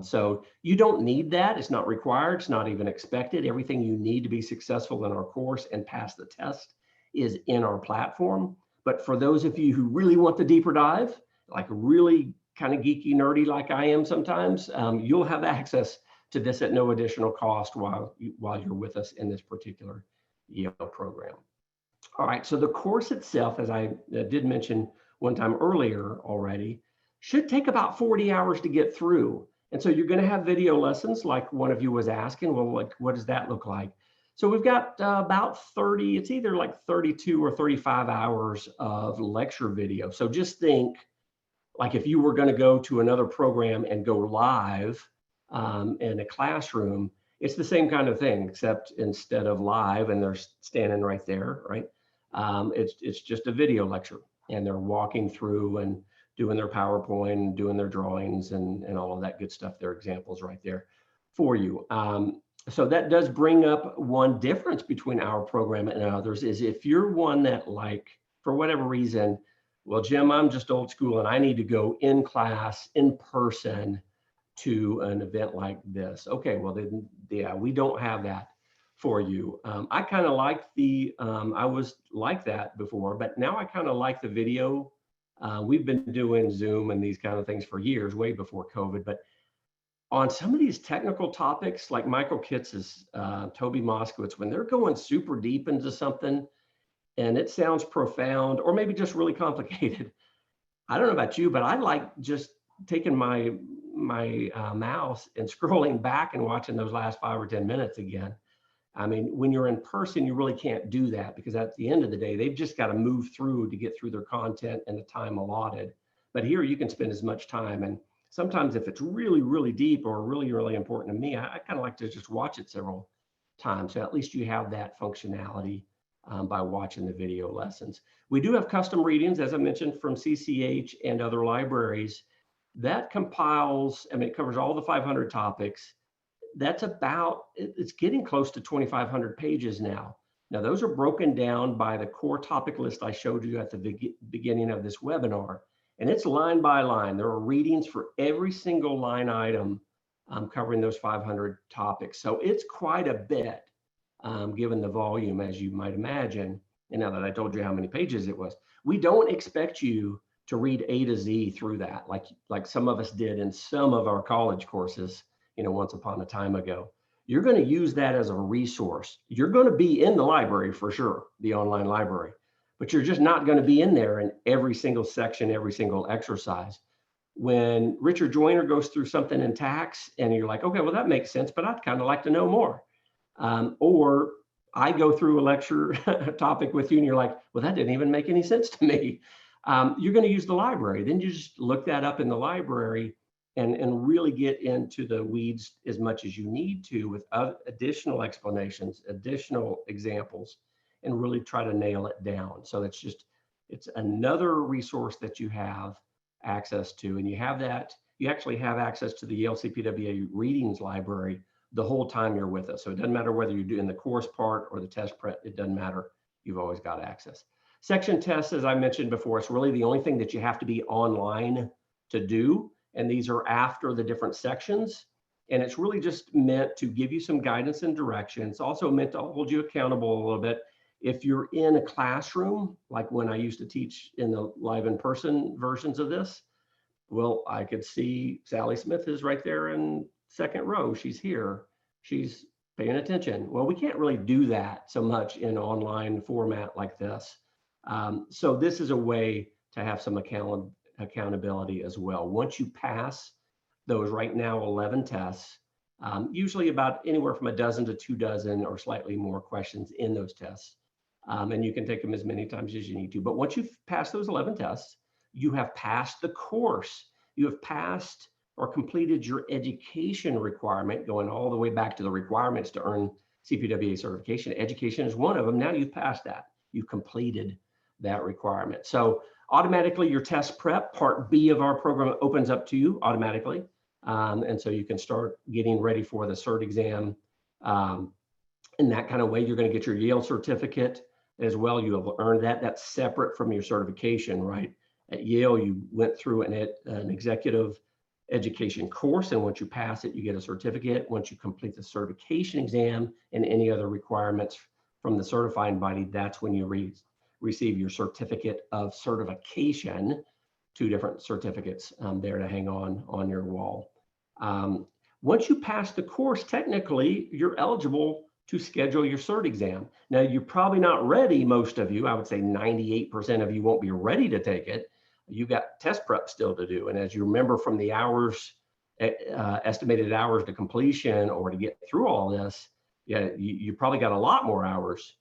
So you don't need that. It's not required. It's not even expected. Everything you need to be successful in our course and pass the test is in our platform. But for those of you who really want the deeper dive, like really kind of geeky, nerdy like I am sometimes, you'll have access to this at no additional cost while you're with us in this particular Yale program. All right, so the course itself, as I did mention one time earlier already, should take about 40 hours to get through. And so you're going to have video lessons like one of you was asking, well, like, what does that look like? So we've got about 30, it's either like 32 or 35 hours of lecture video. So just think like if you were going to go to another program and go live in a classroom, it's the same kind of thing, except instead of live and they're standing right there, right? It's just a video lecture and they're walking through and doing their PowerPoint and doing their drawings and all of that good stuff. Their examples right there for you. So that does bring up one difference between our program and others is if you're one that like, for whatever reason, well, Jim, I'm just old school and I need to go in class, in person to an event like this. Okay, well then, yeah, we don't have that for you. I kind of like the, I was like that before, but now I kind of like the video. We've been doing Zoom and these kind of things for years, way before COVID, but on some of these technical topics, like Michael Kitz's, Toby Moskowitz, when they're going super deep into something and it sounds profound or maybe just really complicated, I don't know about you, but I like just taking my mouse and scrolling back and watching those last 5 or 10 minutes again. I mean, when you're in person, you really can't do that because at the end of the day, they've just got to move through to get through their content and the time allotted. But here you can spend as much time. And sometimes if it's really, really deep or really, really important to me, I kind of like to just watch it several times. So at least you have that functionality by watching the video lessons. We do have custom readings, as I mentioned, from CCH and other libraries. That compiles, I mean, it covers all the 500 topics. That's about, it's getting close to 2,500 pages now. Now, those are broken down by the core topic list I showed you at the beginning of this webinar. And it's line by line. There are readings for every single line item covering those 500 topics. So it's quite a bit given the volume, as you might imagine. And now that I told you how many pages it was, we don't expect you to read A to Z through that, like some of us did in some of our college courses, you know, once upon a time ago. You're going to use that as a resource. You're going to be in the library for sure, the online library, but you're just not going to be in there in every single section, every single exercise. When Richard Joyner goes through something in tax and you're like, okay, well, that makes sense, but I'd kind of like to know more. Or I go through a lecture topic with you and you're like, well, that didn't even make any sense to me. You're going to use the library. Then you just look that up in the library and really get into the weeds as much as you need to with additional explanations, additional examples, and really try to nail it down. So it's another resource that you have access to, and you have that, you actually have access to the Yale CPWA readings library the whole time you're with us. So it doesn't matter whether you're doing the course part or the test prep, it doesn't matter. You've always got access. Section tests, as I mentioned before, it's really the only thing that you have to be online to do. And these are after the different sections. And it's really just meant to give you some guidance and direction. It's also meant to hold you accountable a little bit. If you're in a classroom, like when I used to teach in the live in-person versions of this, well, I could see Sally Smith is right there in second row. She's here. She's paying attention. Well, we can't really do that so much in online format like this. So this is a way to have some accountability as well. Once you pass those right now 11 tests, usually about anywhere from a dozen to 2 dozen or slightly more questions in those tests. And you can take them as many times as you need to. But once you've passed those 11 tests, you have passed the course. You have passed or completed your education requirement, going all the way back to the requirements to earn CPWA certification. Education is one of them. Now you've passed that. You've completed that requirement. So automatically your test prep, part B of our program, opens up to you automatically. And so you can start getting ready for the Cert exam In that kind of way, you're going to get your Yale certificate as well. You have earned that. That's separate from your certification, right? At Yale, you went through an executive education course, and once you pass it, you get a certificate. Once you complete the certification exam and any other requirements from the certifying body, that's when you receive your certificate of certification. Two different certificates there to hang on your wall. Once you pass the course, technically, you're eligible to schedule your cert exam. Now, you're probably not ready, most of you. I would say 98% of you won't be ready to take it. You've got test prep still to do. And as you remember from the hours, estimated hours to completion or to get through all this, yeah, you probably got a lot more hours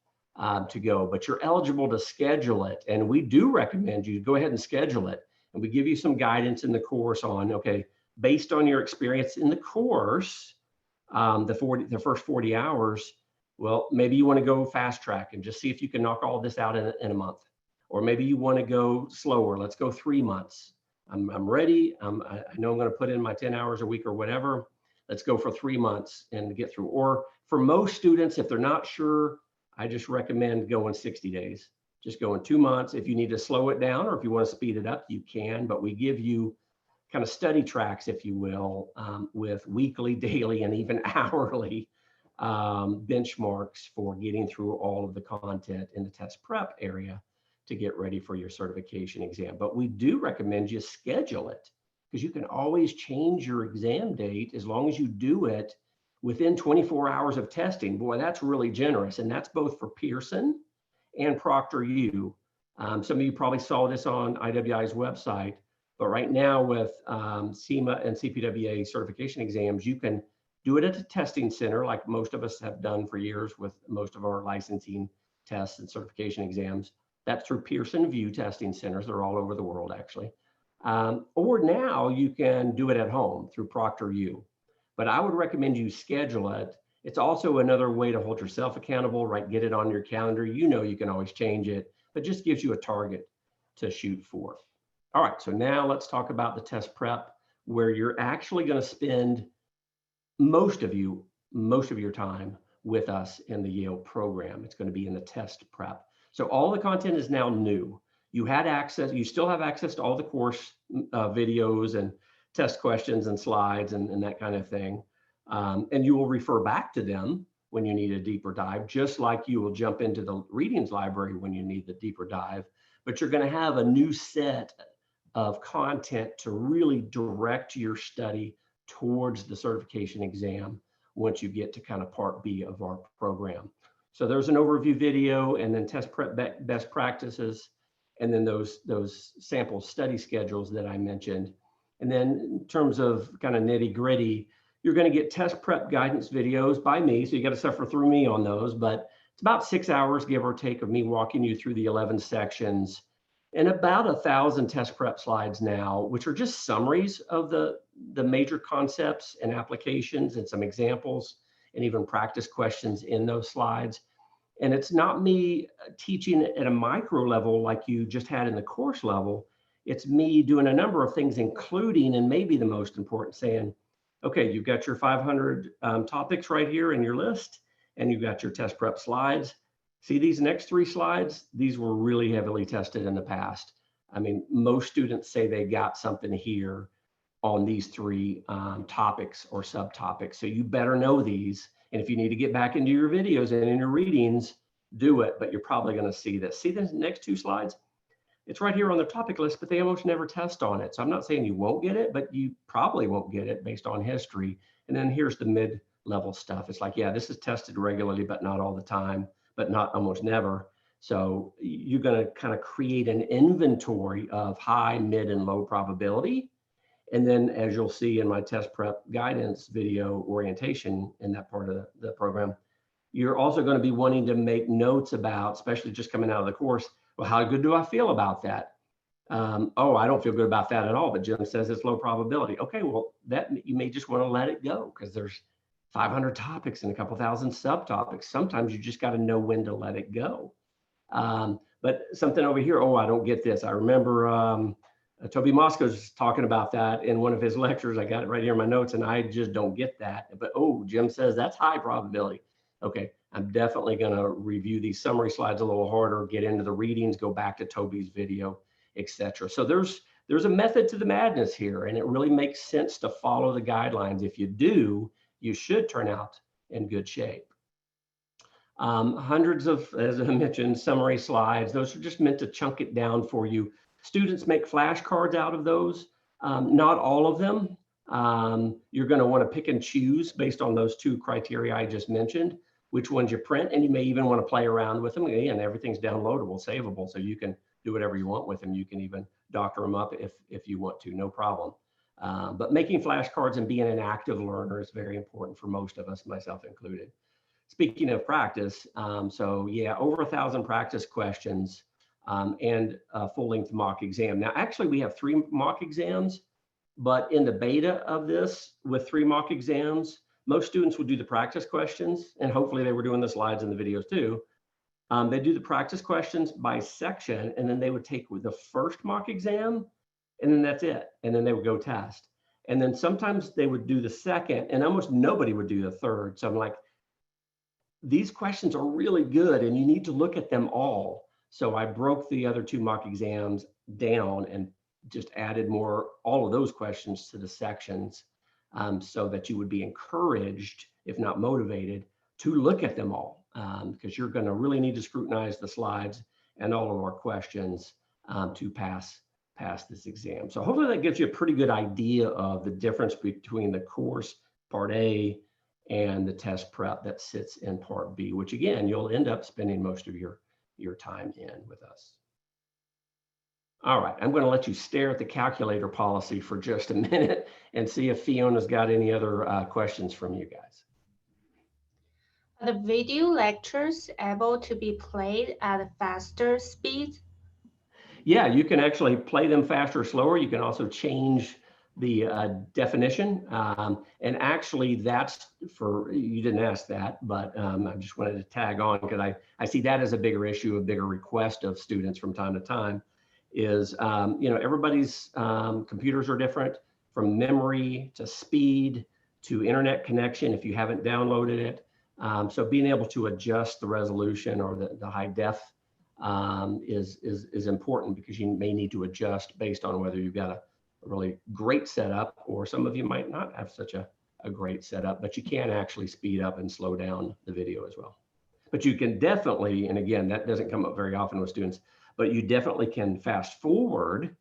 to go, but you're eligible to schedule it. And we do recommend you go ahead and schedule it. And we give you some guidance in the course on, okay, based on your experience in the course, the first 40 hours, well, maybe you want to go fast track and just see if you can knock all this out in a month. Or maybe you want to go slower. Let's go 3 months. I'm ready. I know I'm going to put in my 10 hours a week or whatever. Let's go for 3 months and get through. Or for most students, if they're not sure, I just recommend going 60 days. Just go in 2 months. If you need to slow it down or if you want to speed it up, you can. But we give you kind of study tracks, if you will, with weekly, daily, and even hourly benchmarks for getting through all of the content in the test prep area to get ready for your certification exam. But we do recommend you schedule it because you can always change your exam date as long as you do it within 24 hours of testing. Boy, that's really generous. And that's both for Pearson and ProctorU. Some of you probably saw this on IWI's website, but right now with SEMA and CPWA certification exams, you can do it at a testing center like most of us have done for years with most of our licensing tests and certification exams. That's through Pearson VUE testing centers. They're all over the world, actually. Or now you can do it at home through ProctorU. But I would recommend you schedule it. It's also another way to hold yourself accountable, right? Get it on your calendar. You know you can always change it, but just gives you a target to shoot for. All right, so now let's talk about the test prep, where you're actually going to spend most of your time with us in the Yale program. It's going to be in the test prep. So all the content is now new. You had access, you still have access to all the course videos and test questions and slides and that kind of thing. And you will refer back to them when you need a deeper dive, just like you will jump into the readings library when you need the deeper dive. But you're going to have a new set of content to really direct your study towards the certification exam once you get to kind of part B of our program. So there's an overview video and then test prep best practices, and then those sample study schedules that I mentioned. And then in terms of kind of nitty gritty, you're going to get test prep guidance videos by me. So you got to suffer through me on those, but it's about 6 hours, give or take, of me walking you through the 11 sections and about 1,000 test prep slides now, which are just summaries of the major concepts and applications and some examples and even practice questions in those slides. And it's not me teaching at a micro level like you just had in the course level. It's me doing a number of things, including, and maybe the most important, saying, okay, you've got your 500 topics right here in your list, and you've got your test prep slides. See these next 3 slides? These were really heavily tested in the past. I mean, most students say they got something here on these 3 topics or subtopics. So you better know these. And if you need to get back into your videos and in your readings, do it, but you're probably going to see this. See the next 2 slides? It's right here on the topic list, but they almost never test on it. So I'm not saying you won't get it, but you probably won't get it based on history. And then here's the mid-level stuff. It's like, yeah, this is tested regularly, but not all the time, but not almost never. So you're going to kind of create an inventory of high, mid, and low probability. And then, as you'll see in my test prep guidance video orientation in that part of the program, you're also going to be wanting to make notes about, especially just coming out of the course, well, how good do I feel about that? Oh, I don't feel good about that at all, but Jim says it's low probability. Okay, well, that you may just want to let it go because there's 500 topics and a couple thousand subtopics. Sometimes you just got to know when to let it go. But something over here, oh, I don't get this. I remember Toby Mosco's talking about that in one of his lectures. I got it right here in my notes, and I just don't get that. But oh, Jim says that's high probability. Okay, I'm definitely going to review these summary slides a little harder, get into the readings, go back to Toby's video, etc. So there's a method to the madness here, and it really makes sense to follow the guidelines. If you do, you should turn out in good shape. Hundreds of, as I mentioned, summary slides. Those are just meant to chunk it down for you. Students make flashcards out of those. Not all of them. You're going to want to pick and choose based on those two criteria I just mentioned, which ones you print, and you may even want to play around with them. Again, everything's downloadable, savable, so you can do whatever you want with them. You can even doctor them up if you want to, no problem. But making flashcards and being an active learner is very important for most of us, myself included. Speaking of practice, so yeah, over 1,000 practice questions and a full-length mock exam. Now, actually, we have 3 mock exams, but in the beta of this, with 3 mock exams, most students would do the practice questions, and hopefully they were doing the slides and the videos too. They do the practice questions by section, and then they would take the first mock exam, and then that's it. And then they would go test. And then sometimes they would do the second, and almost nobody would do the third. So I'm like, these questions are really good and you need to look at them all. So I broke the other 2 mock exams down and just added all of those questions to the sections so that you would be encouraged, if not motivated, to look at them all because you're going to really need to scrutinize the slides and all of our questions to pass this exam. So hopefully that gives you a pretty good idea of the difference between the course part A and the test prep that sits in part B, which again, you'll end up spending most of your time in with us. All right, I'm going to let you stare at the calculator policy for just a minute and see if Fiona's got any other questions from you guys. Are the video lectures able to be played at a faster speed? Yeah, you can actually play them faster or slower. You can also change the definition. And actually that's for, you didn't ask that, but I just wanted to tag on because I see that as a bigger issue, a bigger request of students from time to time is, everybody's computers are different from memory to speed to internet connection if you haven't downloaded it. So being able to adjust the resolution or the high def is important because you may need to adjust based on whether you've got a really great setup or some of you might not have such a great setup, but you can actually speed up and slow down the video as well. But you can definitely, and again, that doesn't come up very often with students, but you definitely can fast forward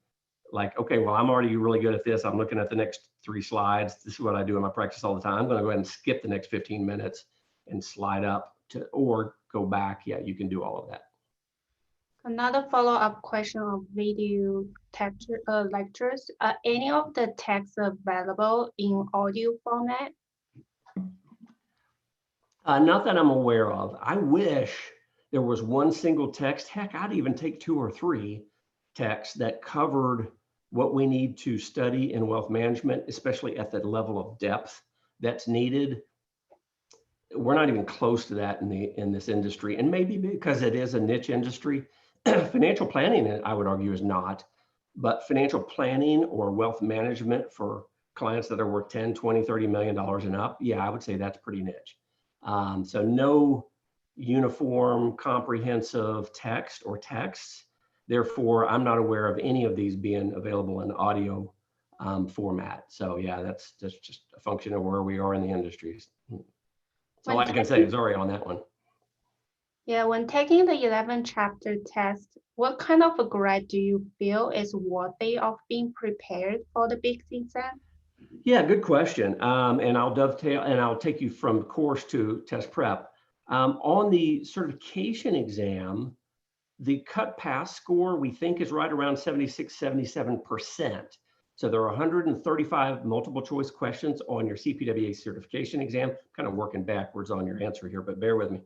like, okay, well, I'm already really good at this. I'm looking at the next 3 slides. This is what I do in my practice all the time. I'm going to go ahead and skip the next 15 minutes and slide up to, or go back. Yeah, you can do all of that. Another follow-up question of video lectures. Are any of the texts available in audio format? Not that I'm aware of. I wish there was one single text. Heck, I'd even take 2 or 3 texts that covered what we need to study in wealth management, especially at the level of depth that's needed. We're not even close to that in this industry, and maybe because it is a niche industry. Financial planning, I would argue, is not, but financial planning or wealth management for clients that are worth 10, 20, $30 million and up, yeah, I would say that's pretty niche. So no uniform, comprehensive text or texts. Therefore, I'm not aware of any of these being available in audio format. So yeah, that's just a function of where we are in the industries. That's all I can say. Sorry on that one. Yeah, when taking the 11 chapter test, what kind of a grade do you feel is worthy of being prepared for the big exam? Yeah, good question. And I'll dovetail and I'll take you from course to test prep. On the certification exam, the cut pass score we think is right around 76, 77%. So there are 135 multiple choice questions on your CPWA certification exam. I'm kind of working backwards on your answer here, but bear with me.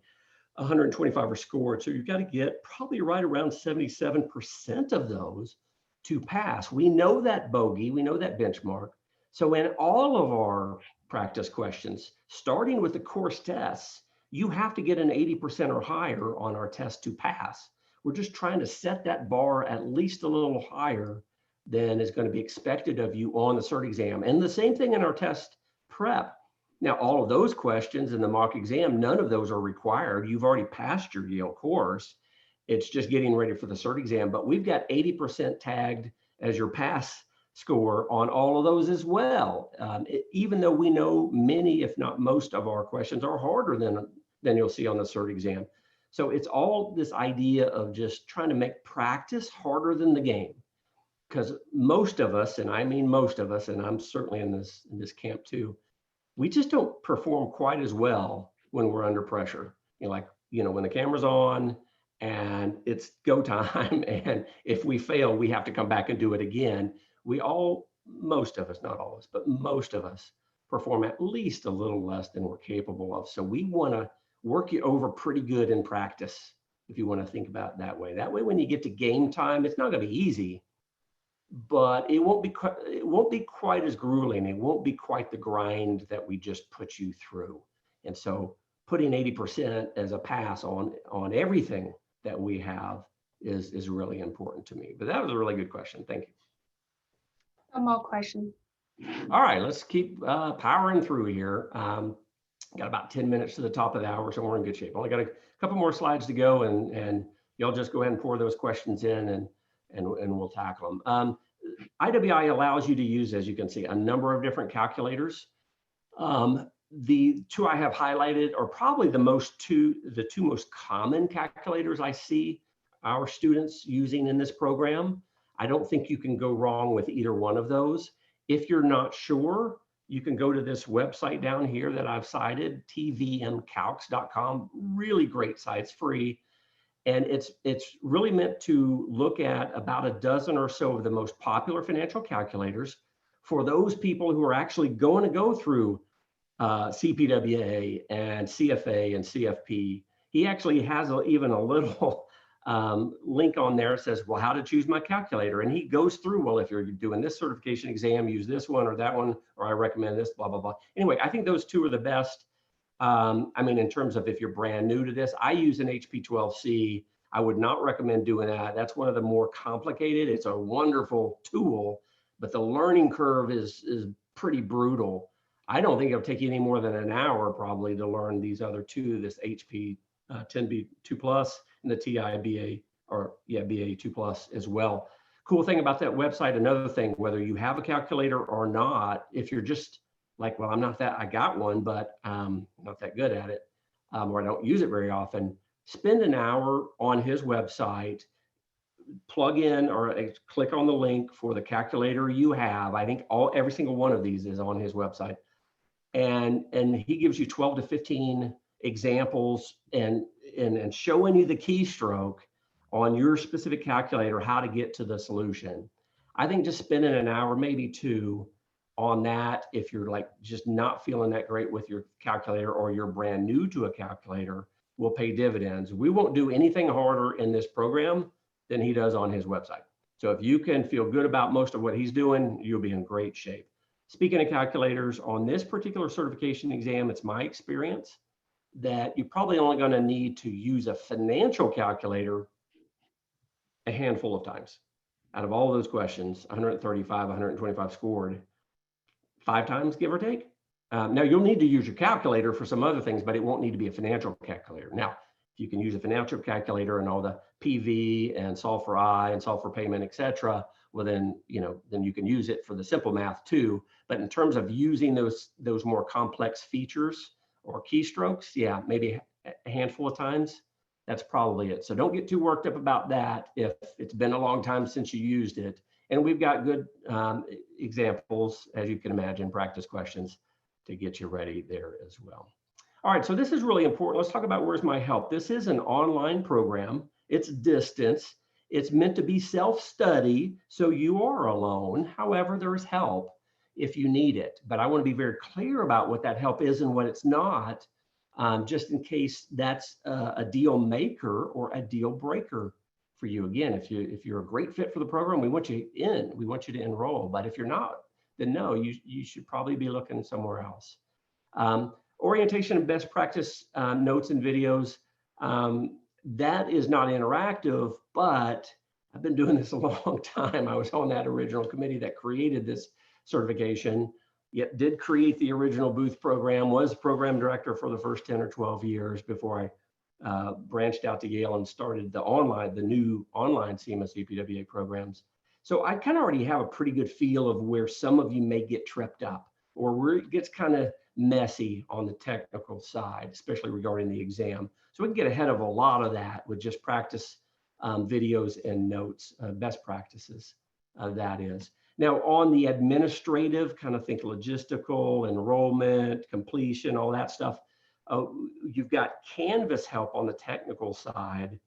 125 are scored. So you've got to get probably right around 77% of those to pass. We know that bogey, we know that benchmark. So in all of our practice questions, starting with the course tests, you have to get an 80% or higher on our test to pass. We're just trying to set that bar at least a little higher than is going to be expected of you on the cert exam. And the same thing in our test prep. Now, all of those questions in the mock exam, none of those are required. You've already passed your Yale course. It's just getting ready for the cert exam, but we've got 80% tagged as your pass score on all of those as well. Even though we know many, if not most of our questions are harder than you'll see on the cert exam. So it's all this idea of just trying to make practice harder than the game. Because most of us, and I mean most of us, and I'm certainly in this camp too, we just don't perform quite as well when we're under pressure. When the camera's on and it's go time, and if we fail, we have to come back and do it again. Most of us, not all of us, but most of us perform at least a little less than we're capable of. So we want to work you over pretty good in practice, if you want to think about it that way. That way, when you get to game time, it's not going to be easy, but it won't be quite as grueling. It won't be quite the grind that we just put you through. And so putting 80% as a pass on everything that we have is really important to me. But that was a really good question. Thank you. No more questions. All right, let's keep powering through here. Got about 10 minutes to the top of the hour, so we're in good shape. Only got a couple more slides to go, and y'all just go ahead and pour those questions in, and we'll tackle them. IWI allows you to use, as you can see, a number of different calculators. The two I have highlighted are probably the two most common calculators I see our students using in this program. I don't think you can go wrong with either one of those. If you're not sure, you can go to this website down here that I've cited, tvmcalcs.com. Really great site, it's free. And it's really meant to look at about a dozen or so of the most popular financial calculators for those people who are actually going to go through CPWA and CFA and CFP. He actually has even a little link on there that says, well, how to choose my calculator. And he goes through, well, if you're doing this certification exam, use this one or that one, or I recommend this, blah, blah, blah. Anyway, I think those two are the best. I mean, in terms of if you're brand new to this, I use an HP12C. I would not recommend doing that. That's one of the more complicated. It's a wonderful tool, but the learning curve is pretty brutal. I don't think it'll take you any more than an hour probably to learn these other two, this HP 10B2 Plus and the TI BA2 Plus as well. Cool thing about that website, another thing, whether you have a calculator or not, if you're just like, well, I got one, but not that good at it, or I don't use it very often, spend an hour on his website, plug in or click on the link for the calculator you have. I think every single one of these is on his website. And he gives you 12 to 15 examples and showing you the keystroke on your specific calculator, how to get to the solution. I think just spending an hour, maybe two, on that, if you're like just not feeling that great with your calculator or you're brand new to a calculator, will pay dividends. We won't do anything harder in this program than he does on his website. So if you can feel good about most of what he's doing, you'll be in great shape. Speaking of calculators, on this particular certification exam, it's my experience that you're probably only going to need to use a financial calculator a handful of times. Out of all those questions, 135, 125 scored, 5 times, give or take. Now you'll need to use your calculator for some other things, but it won't need to be a financial calculator. Now, if you can use a financial calculator and all the PV and solve for I and solve for payment, etc., well then you can use it for the simple math too. But in terms of using those more complex features or keystrokes, yeah, maybe a handful of times. That's probably it. So don't get too worked up about that if it's been a long time since you used it. And we've got good examples, as you can imagine, practice questions to get you ready there as well. All right, so this is really important. Let's talk about where's my help. This is an online program. It's distance. It's meant to be self-study, so you are alone. However, there is help if you need it. But I want to be very clear about what that help is and what it's not, just in case that's a deal maker or a deal breaker for you. Again, if you're a great fit for the program, we want you in. We want you to enroll. But if you're not, then no, you should probably be looking somewhere else. Orientation and best practice notes and videos. That is not interactive, but I've been doing this a long time. I was on that original committee that created this certification. yet did create the original Booth program, was program director for the first 10 or 12 years before I branched out to Yale and started the new online SEMA CPWA programs. So I kind of already have a pretty good feel of where some of you may get tripped up or where it gets kind of messy on the technical side, especially regarding the exam. So we can get ahead of a lot of that with just practice videos and notes, best practices, that is. Now on the administrative, kind of think logistical, enrollment, completion, all that stuff, you've got Canvas help on the technical side.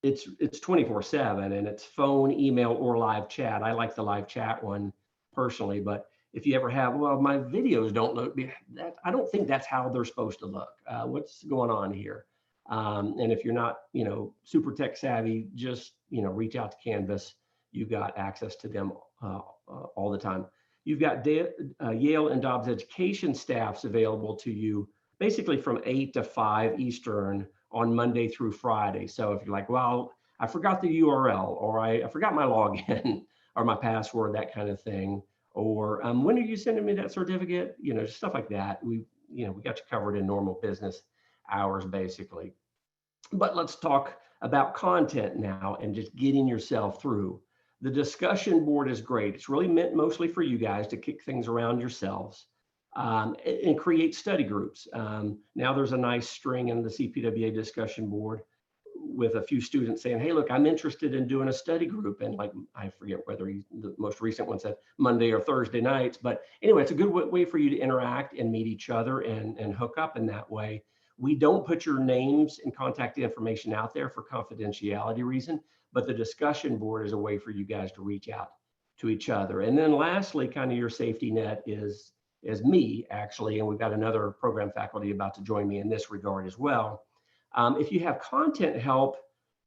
It's 24/7 and it's phone, email, or live chat. I like the live chat one personally, but if you ever have, well, my videos don't look, I don't think that's how they're supposed to look. What's going on here? And if you're not, super tech savvy, just, reach out to Canvas. You've got access to them all the time. You've got Yale and Dobbs education staffs available to you basically from 8 to 5 Eastern on Monday through Friday. So if you're like, well, I forgot the URL, or I forgot my login or my password, that kind of thing. Or when are you sending me that certificate? Stuff like that. We got you covered in normal business hours, basically. But let's talk about content now and just getting yourself through. The discussion board is great. It's really meant mostly for you guys to kick things around yourselves and create study groups. Now there's a nice string in the CPWA discussion board with a few students saying, hey, look, I'm interested in doing a study group. And like, I forget whether the most recent one said Monday or Thursday nights. But anyway, it's a good way for you to interact and meet each other and hook up in that way. We don't put your names and contact information out there for confidentiality reason, but the discussion board is a way for you guys to reach out to each other. And then lastly, kind of your safety net is me, actually, and we've got another program faculty about to join me in this regard as well. If you have content help,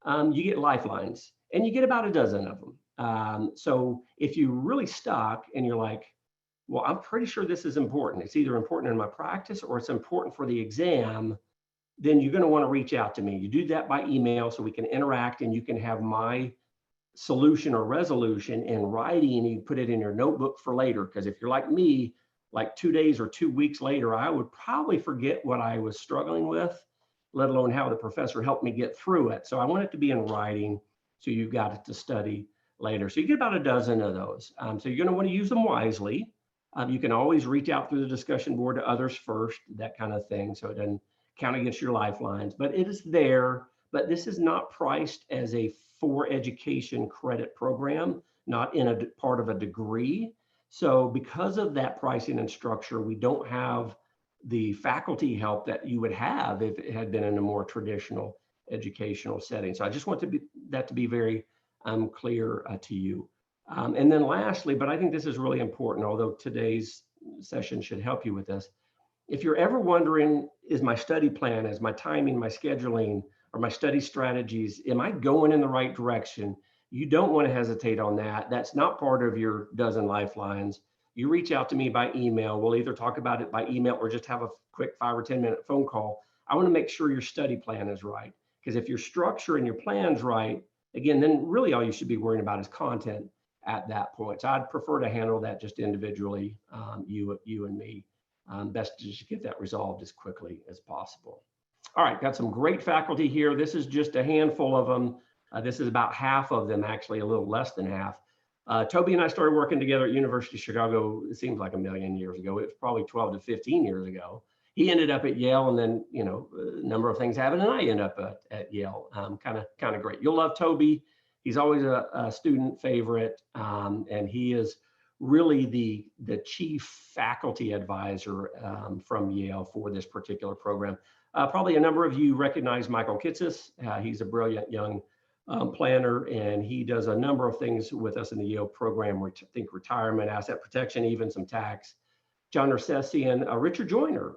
you get Lifelines, and you get about a dozen of them. So if you're really stuck and you're like, well, I'm pretty sure this is important. It's either important in my practice or it's important for the exam, then you're going to want to reach out to me. You do that by email so we can interact and you can have my solution or resolution in writing and you put it in your notebook for later. Because if you're like me, like 2 days or 2 weeks later, I would probably forget what I was struggling with, let alone how the professor helped me get through it. So I want it to be in writing so you've got it to study later. So you get about a dozen of those. So you're going to want to use them wisely. You can always reach out through the discussion board to others first, that kind of thing, so it doesn't count against your Lifelines. But it is there, but this is not priced as a for education credit program, not in a part of a degree. So because of that pricing and structure, we don't have the faculty help that you would have if it had been in a more traditional educational setting. So I just want that to be very clear to you. And then lastly, but I think this is really important, although today's session should help you with this. If you're ever wondering, is my study plan, is my timing, my scheduling, or my study strategies, am I going in the right direction? You don't want to hesitate on that. That's not part of your dozen Lifelines. You reach out to me by email. We'll either talk about it by email or just have a quick 5 or 10 minute phone call. I want to make sure your study plan is right. Because if your structure and your plan's right, again, then really all you should be worrying about is content at that point. So I'd prefer to handle that just individually, you and me. Best to just get that resolved as quickly as possible. All right, got some great faculty here. This is just a handful of them. This is about half of them, actually, a little less than half. Toby and I started working together at University of Chicago, it seems like a million years ago. It was probably 12 to 15 years ago. He ended up at Yale, and then, a number of things happened, and I ended up at Yale. Kind of great. You'll love Toby. He's always a student favorite, and he is really the chief faculty advisor from Yale for this particular program. Probably a number of you recognize Michael Kitsis. He's a brilliant young planner, and he does a number of things with us in the Yale program. We think retirement, asset protection, even some tax. John Nersessian, Richard Joyner.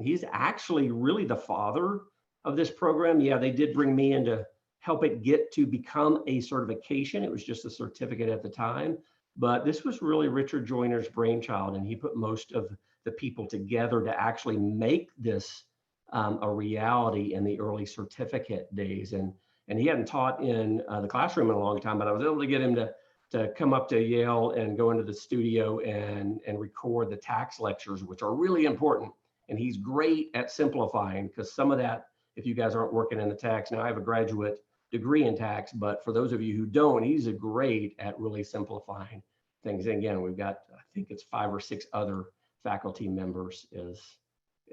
He's actually really the father of this program. Yeah, they did bring me in to help it get to become a certification. It was just a certificate at the time, but this was really Richard Joyner's brainchild, and he put most of the people together to actually make this a reality in the early certificate days. And he hadn't taught in the classroom in a long time, but I was able to get him to to come up to Yale and go into the studio and record the tax lectures, which are really important. And he's great at simplifying, because some of that, if you guys aren't working in the tax, now I have a graduate degree in tax, but for those of you who don't, he's great at really simplifying things. And again, we've got, I think it's 5 or 6 other faculty members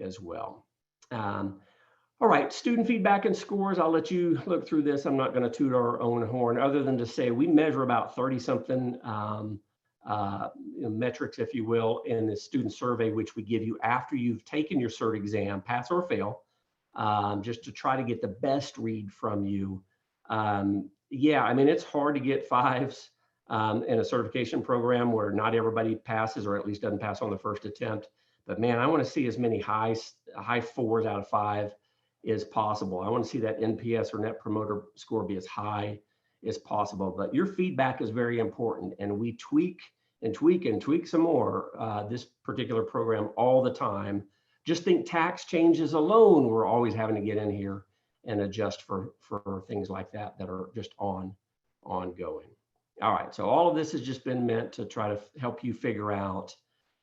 as well. All right, student feedback and scores. I'll let you look through this. I'm not going to toot our own horn, other than to say we measure about 30-something metrics, if you will, in the student survey, which we give you after you've taken your cert exam, pass or fail, just to try to get the best read from you. Yeah, I mean, it's hard to get 5s in a certification program where not everybody passes, or at least doesn't pass on the first attempt. But man, I want to see as many high 4s out of 5 as possible. I want to see that NPS, or Net Promoter Score, be as high as possible. But your feedback is very important, and we tweak and tweak and tweak some more this particular program all the time. Just think tax changes alone, we're always having to get in here and adjust for things like that are just ongoing. All right, so all of this has just been meant to try to help you figure out,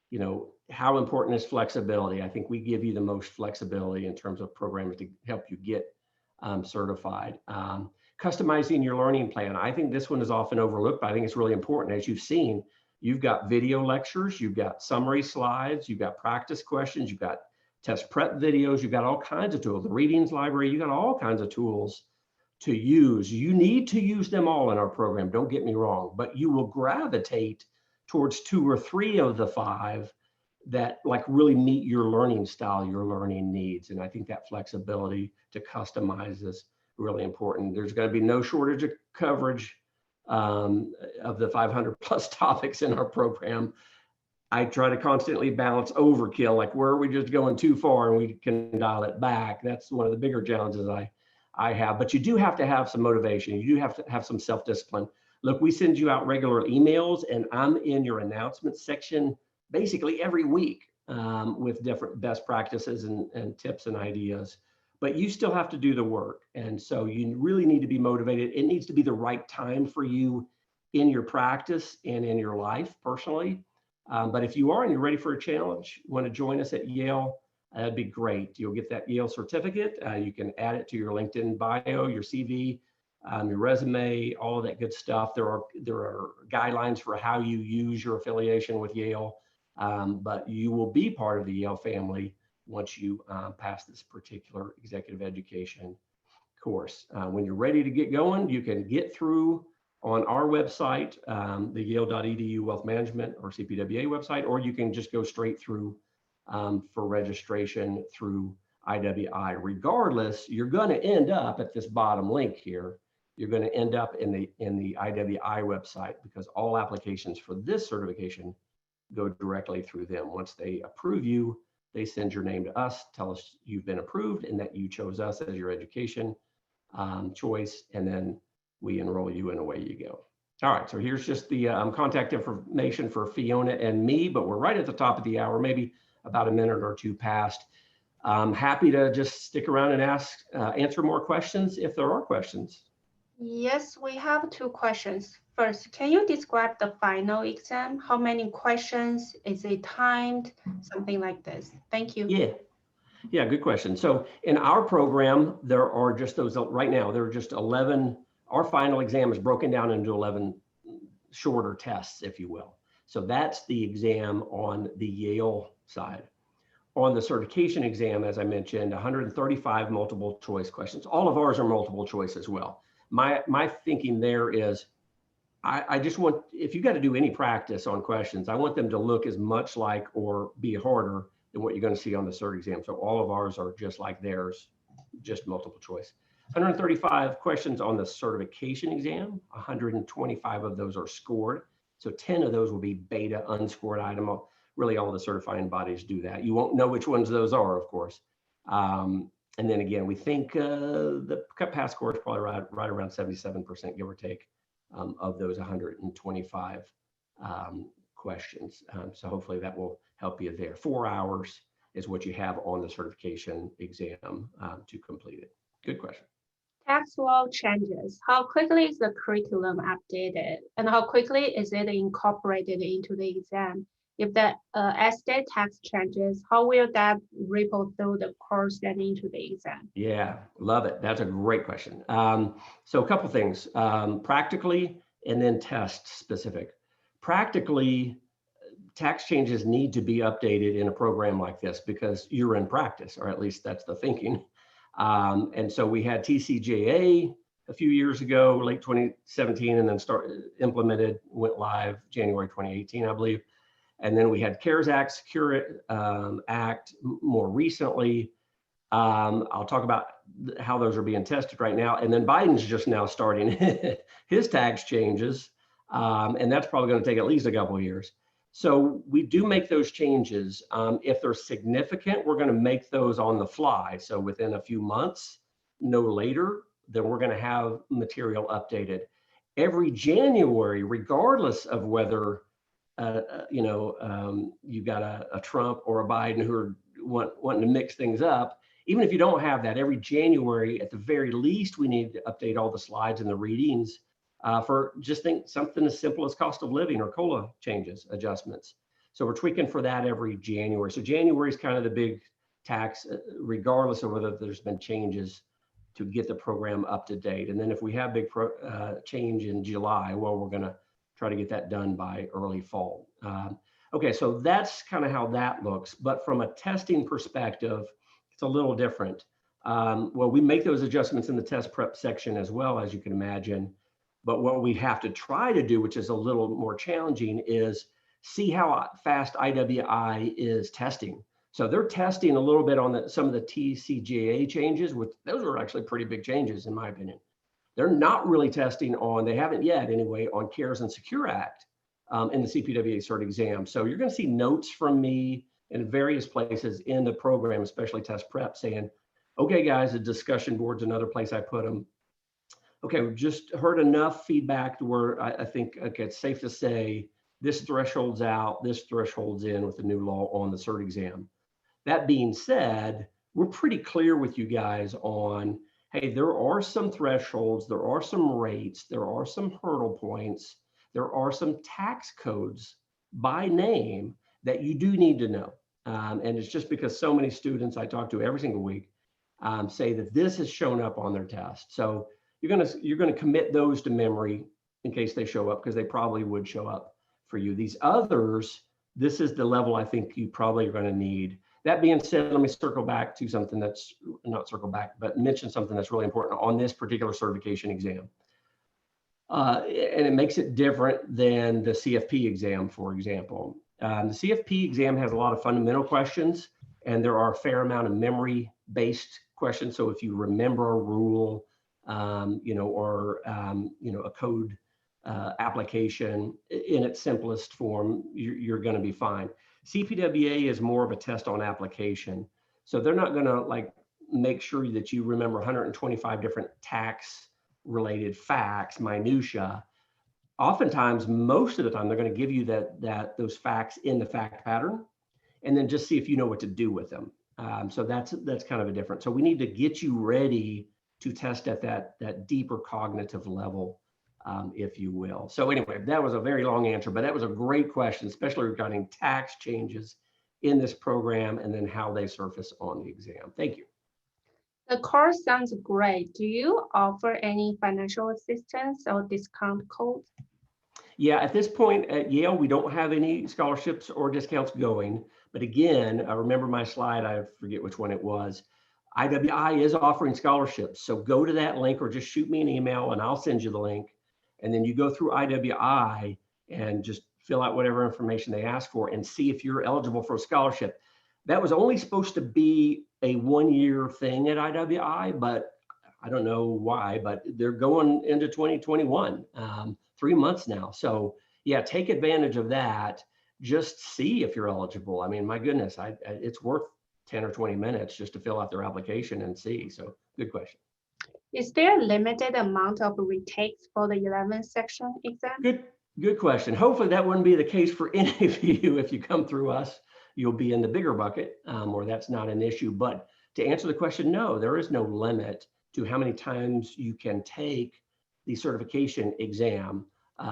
you know, how important is flexibility. I think we give you the most flexibility in terms of programs to help you get certified. Customizing your learning plan. I think this one is often overlooked, but I think it's really important. As you've seen, you've got video lectures, you've got summary slides, you've got practice questions, you've got test prep videos, you've got all kinds of tools, the readings library, you got all kinds of tools to use. You need to use them all in our program, don't get me wrong, but you will gravitate towards 2 or 3 of the 5 that like really meet your learning style, your learning needs. And I think that flexibility to customize is really important. There's going to be no shortage of coverage of the 500 plus topics in our program. I try to constantly balance overkill, like where are we just going too far and we can dial it back. That's one of the bigger challenges I have, but you do have to have some motivation. You do have to have some self-discipline. Look, we send you out regular emails, and I'm in your announcements section basically every week with different best practices and tips and ideas, but you still have to do the work. And so you really need to be motivated. It needs to be the right time for you in your practice and in your life personally. But if you are and you're ready for a challenge, want to join us at Yale, that'd be great. You'll get that Yale certificate. You can add it to your LinkedIn bio, your CV, your resume, all of that good stuff. There are guidelines for how you use your affiliation with Yale, but you will be part of the Yale family once you pass this particular executive education course. When you're ready to get going, you can get through on our website, the yale.edu wealth management or CPWA website, or you can just go straight through for registration through IWI. Regardless, you're going to end up at this bottom link here. You're going to end up in the IWI website, because all applications for this certification go directly through them. Once they approve you, they send your name to us, tell us you've been approved and that you chose us as your education choice, and then we enroll you and away you go. All right, so here's just the contact information for Fiona and me, but we're right at the top of the hour, maybe about a minute or 2 past. I'm happy to just stick around and answer more questions if there are questions. Yes, we have 2 questions. First, can you describe the final exam? How many questions? Is it timed? Something like this. Thank you. Yeah, good question. So in our program, there are just those, right now, there are just 11. Our final exam is broken down into 11 shorter tests, if you will. So that's the exam on the Yale side. On the certification exam, as I mentioned, 135 multiple choice questions. All of ours are multiple choice as well. My thinking there is, I just want, if you got to do any practice on questions, I want them to look as much like or be harder than what you're going to see on the cert exam. So all of ours are just like theirs, just multiple choice. 135 questions on the certification exam, 125 of those are scored. So 10 of those will be beta unscored item. Really all the certifying bodies do that. You won't know which ones those are, of course. And then again, we think the pass score is probably right around 77%, give or take, of those 125 questions. So hopefully that will help you there. 4 hours is what you have on the certification exam to complete it. Good question. Tax law changes. How quickly is the curriculum updated, and how quickly is it incorporated into the exam? If the estate tax changes, how will that ripple through the course and into the exam? Yeah, love it. That's a great question. So a couple things, practically and then test specific. Practically, tax changes need to be updated in a program like this because you're in practice, or at least that's the thinking. And so we had TCJA a few years ago, late 2017, and then implemented, went live January 2018, I believe. And then we had CARES Act, Secure Act more recently. I'll talk about how those are being tested right now. And then Biden's just now starting his tax changes. And that's probably going to take at least a couple of years. So we do make those changes. If they're significant, we're going to make those on the fly. So within a few months, no later, then we're going to have material updated. Every January, regardless of whether you've got a Trump or a Biden who are wanting to mix things up, even if you don't have that, every January, at the very least, we need to update all the slides and the readings for just think something as simple as cost of living or COLA changes, adjustments. So we're tweaking for that every January. So January is kind of the big tax, regardless of whether there's been changes to get the program up to date. And then if we have big change in July, well, we're going to try to get that done by early fall. Okay, so that's kind of how that looks. But from a testing perspective, it's a little different. Well, we make those adjustments in the test prep section as well, as you can imagine. But what we have to try to do, which is a little more challenging, is see how fast IWI is testing. So they're testing a little bit on some of the TCJA changes, which those are actually pretty big changes in my opinion. They're not really testing on, they haven't yet anyway, on CARES and Secure Act in the CPWA Cert exam. So you're going to see notes from me in various places in the program, especially test prep, saying, okay, guys, the discussion board's another place I put them. Okay, we've just heard enough feedback to where I think, okay, it's safe to say this threshold's out, this threshold's in with the new law on the Cert exam. That being said, we're pretty clear with you guys on, hey, there are some thresholds, there are some rates, there are some hurdle points, there are some tax codes by name that you do need to know. And it's just because so many students I talk to every single week say that this has shown up on their test. So you're gonna commit those to memory in case they show up, because they probably would show up for you. These others, this is the level I think you probably are going to need. That being said, let me circle back to something that's not circle back, but mention something that's really important on this particular certification exam. And it makes it different than the CFP exam, for example. The CFP exam has a lot of fundamental questions, and there are a fair amount of memory-based questions. So if you remember a rule, or a code application in its simplest form, you're going to be fine. CPWA is more of a test on application. So they're not going to make sure that you remember 125 different tax related facts, minutia. Oftentimes, most of the time, they're going to give you those facts in the fact pattern, and then just see if you know what to do with them. So that's kind of a difference. So we need to get you ready to test at that deeper cognitive level, if you will. So anyway, that was a very long answer, but that was a great question, especially regarding tax changes in this program and then how they surface on the exam. Thank you. The course sounds great. Do you offer any financial assistance or discount codes? Yeah, at this point at Yale, we don't have any scholarships or discounts going. But again, I remember my slide, I forget which one it was. IWI is offering scholarships. So go to that link or just shoot me an email and I'll send you the link. And then you go through IWI and just fill out whatever information they ask for and see if you're eligible for a scholarship. That was only supposed to be a one-year thing at IWI, but I don't know why, but they're going into 2021, 3 months now. So yeah, take advantage of that. Just see if you're eligible. I mean, my goodness, it's worth 10 or 20 minutes just to fill out their application and see. So good question. Is there a limited amount of retakes for the 11th section exam? Good question. Hopefully that wouldn't be the case for any of you. If you come through us, you'll be in the bigger bucket, or that's not an issue. But to answer the question, no, there is no limit. to how many times you can take the certification exam.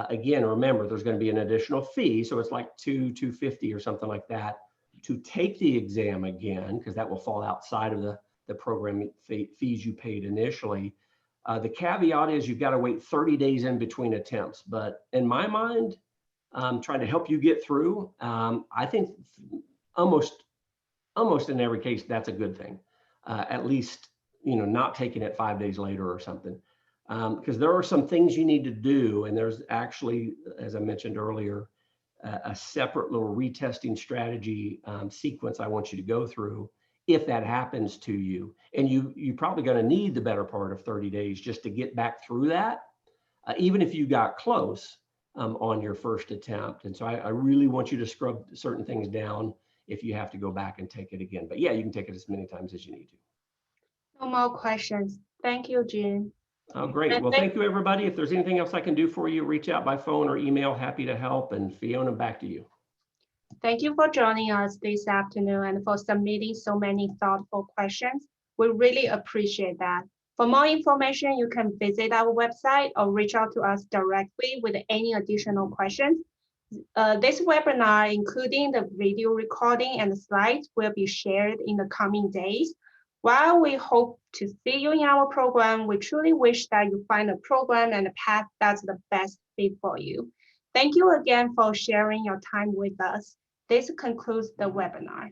Again, remember, there's going to be an additional fee. So it's like $250 or something like that to take the exam again, because that will fall outside of the program fees you paid initially. The caveat is you've got to wait 30 days in between attempts. But in my mind, trying to help you get through, I think almost in every case, that's a good thing. At least, not taking it 5 days later or something. Because there are some things you need to do. And there's actually, as I mentioned earlier, a separate little retesting strategy sequence I want you to go through if that happens to you. And you're probably going to need the better part of 30 days just to get back through that, even if you got close on your first attempt. And so I really want you to scrub certain things down if you have to go back and take it again. But yeah, you can take it as many times as you need to. No more questions. Thank you, Jean. Oh, great. Well, thank you, everybody. If there's anything else I can do for you, reach out by phone or email. Happy to help. And Fiona, back to you. Thank you for joining us this afternoon and for submitting so many thoughtful questions. We really appreciate that. For more information, you can visit our website or reach out to us directly with any additional questions. This webinar, including the video recording and the slides, will be shared in the coming days. While we hope to see you in our program, we truly wish that you find a program and a path that's the best fit for you. Thank you again for sharing your time with us. This concludes the webinar.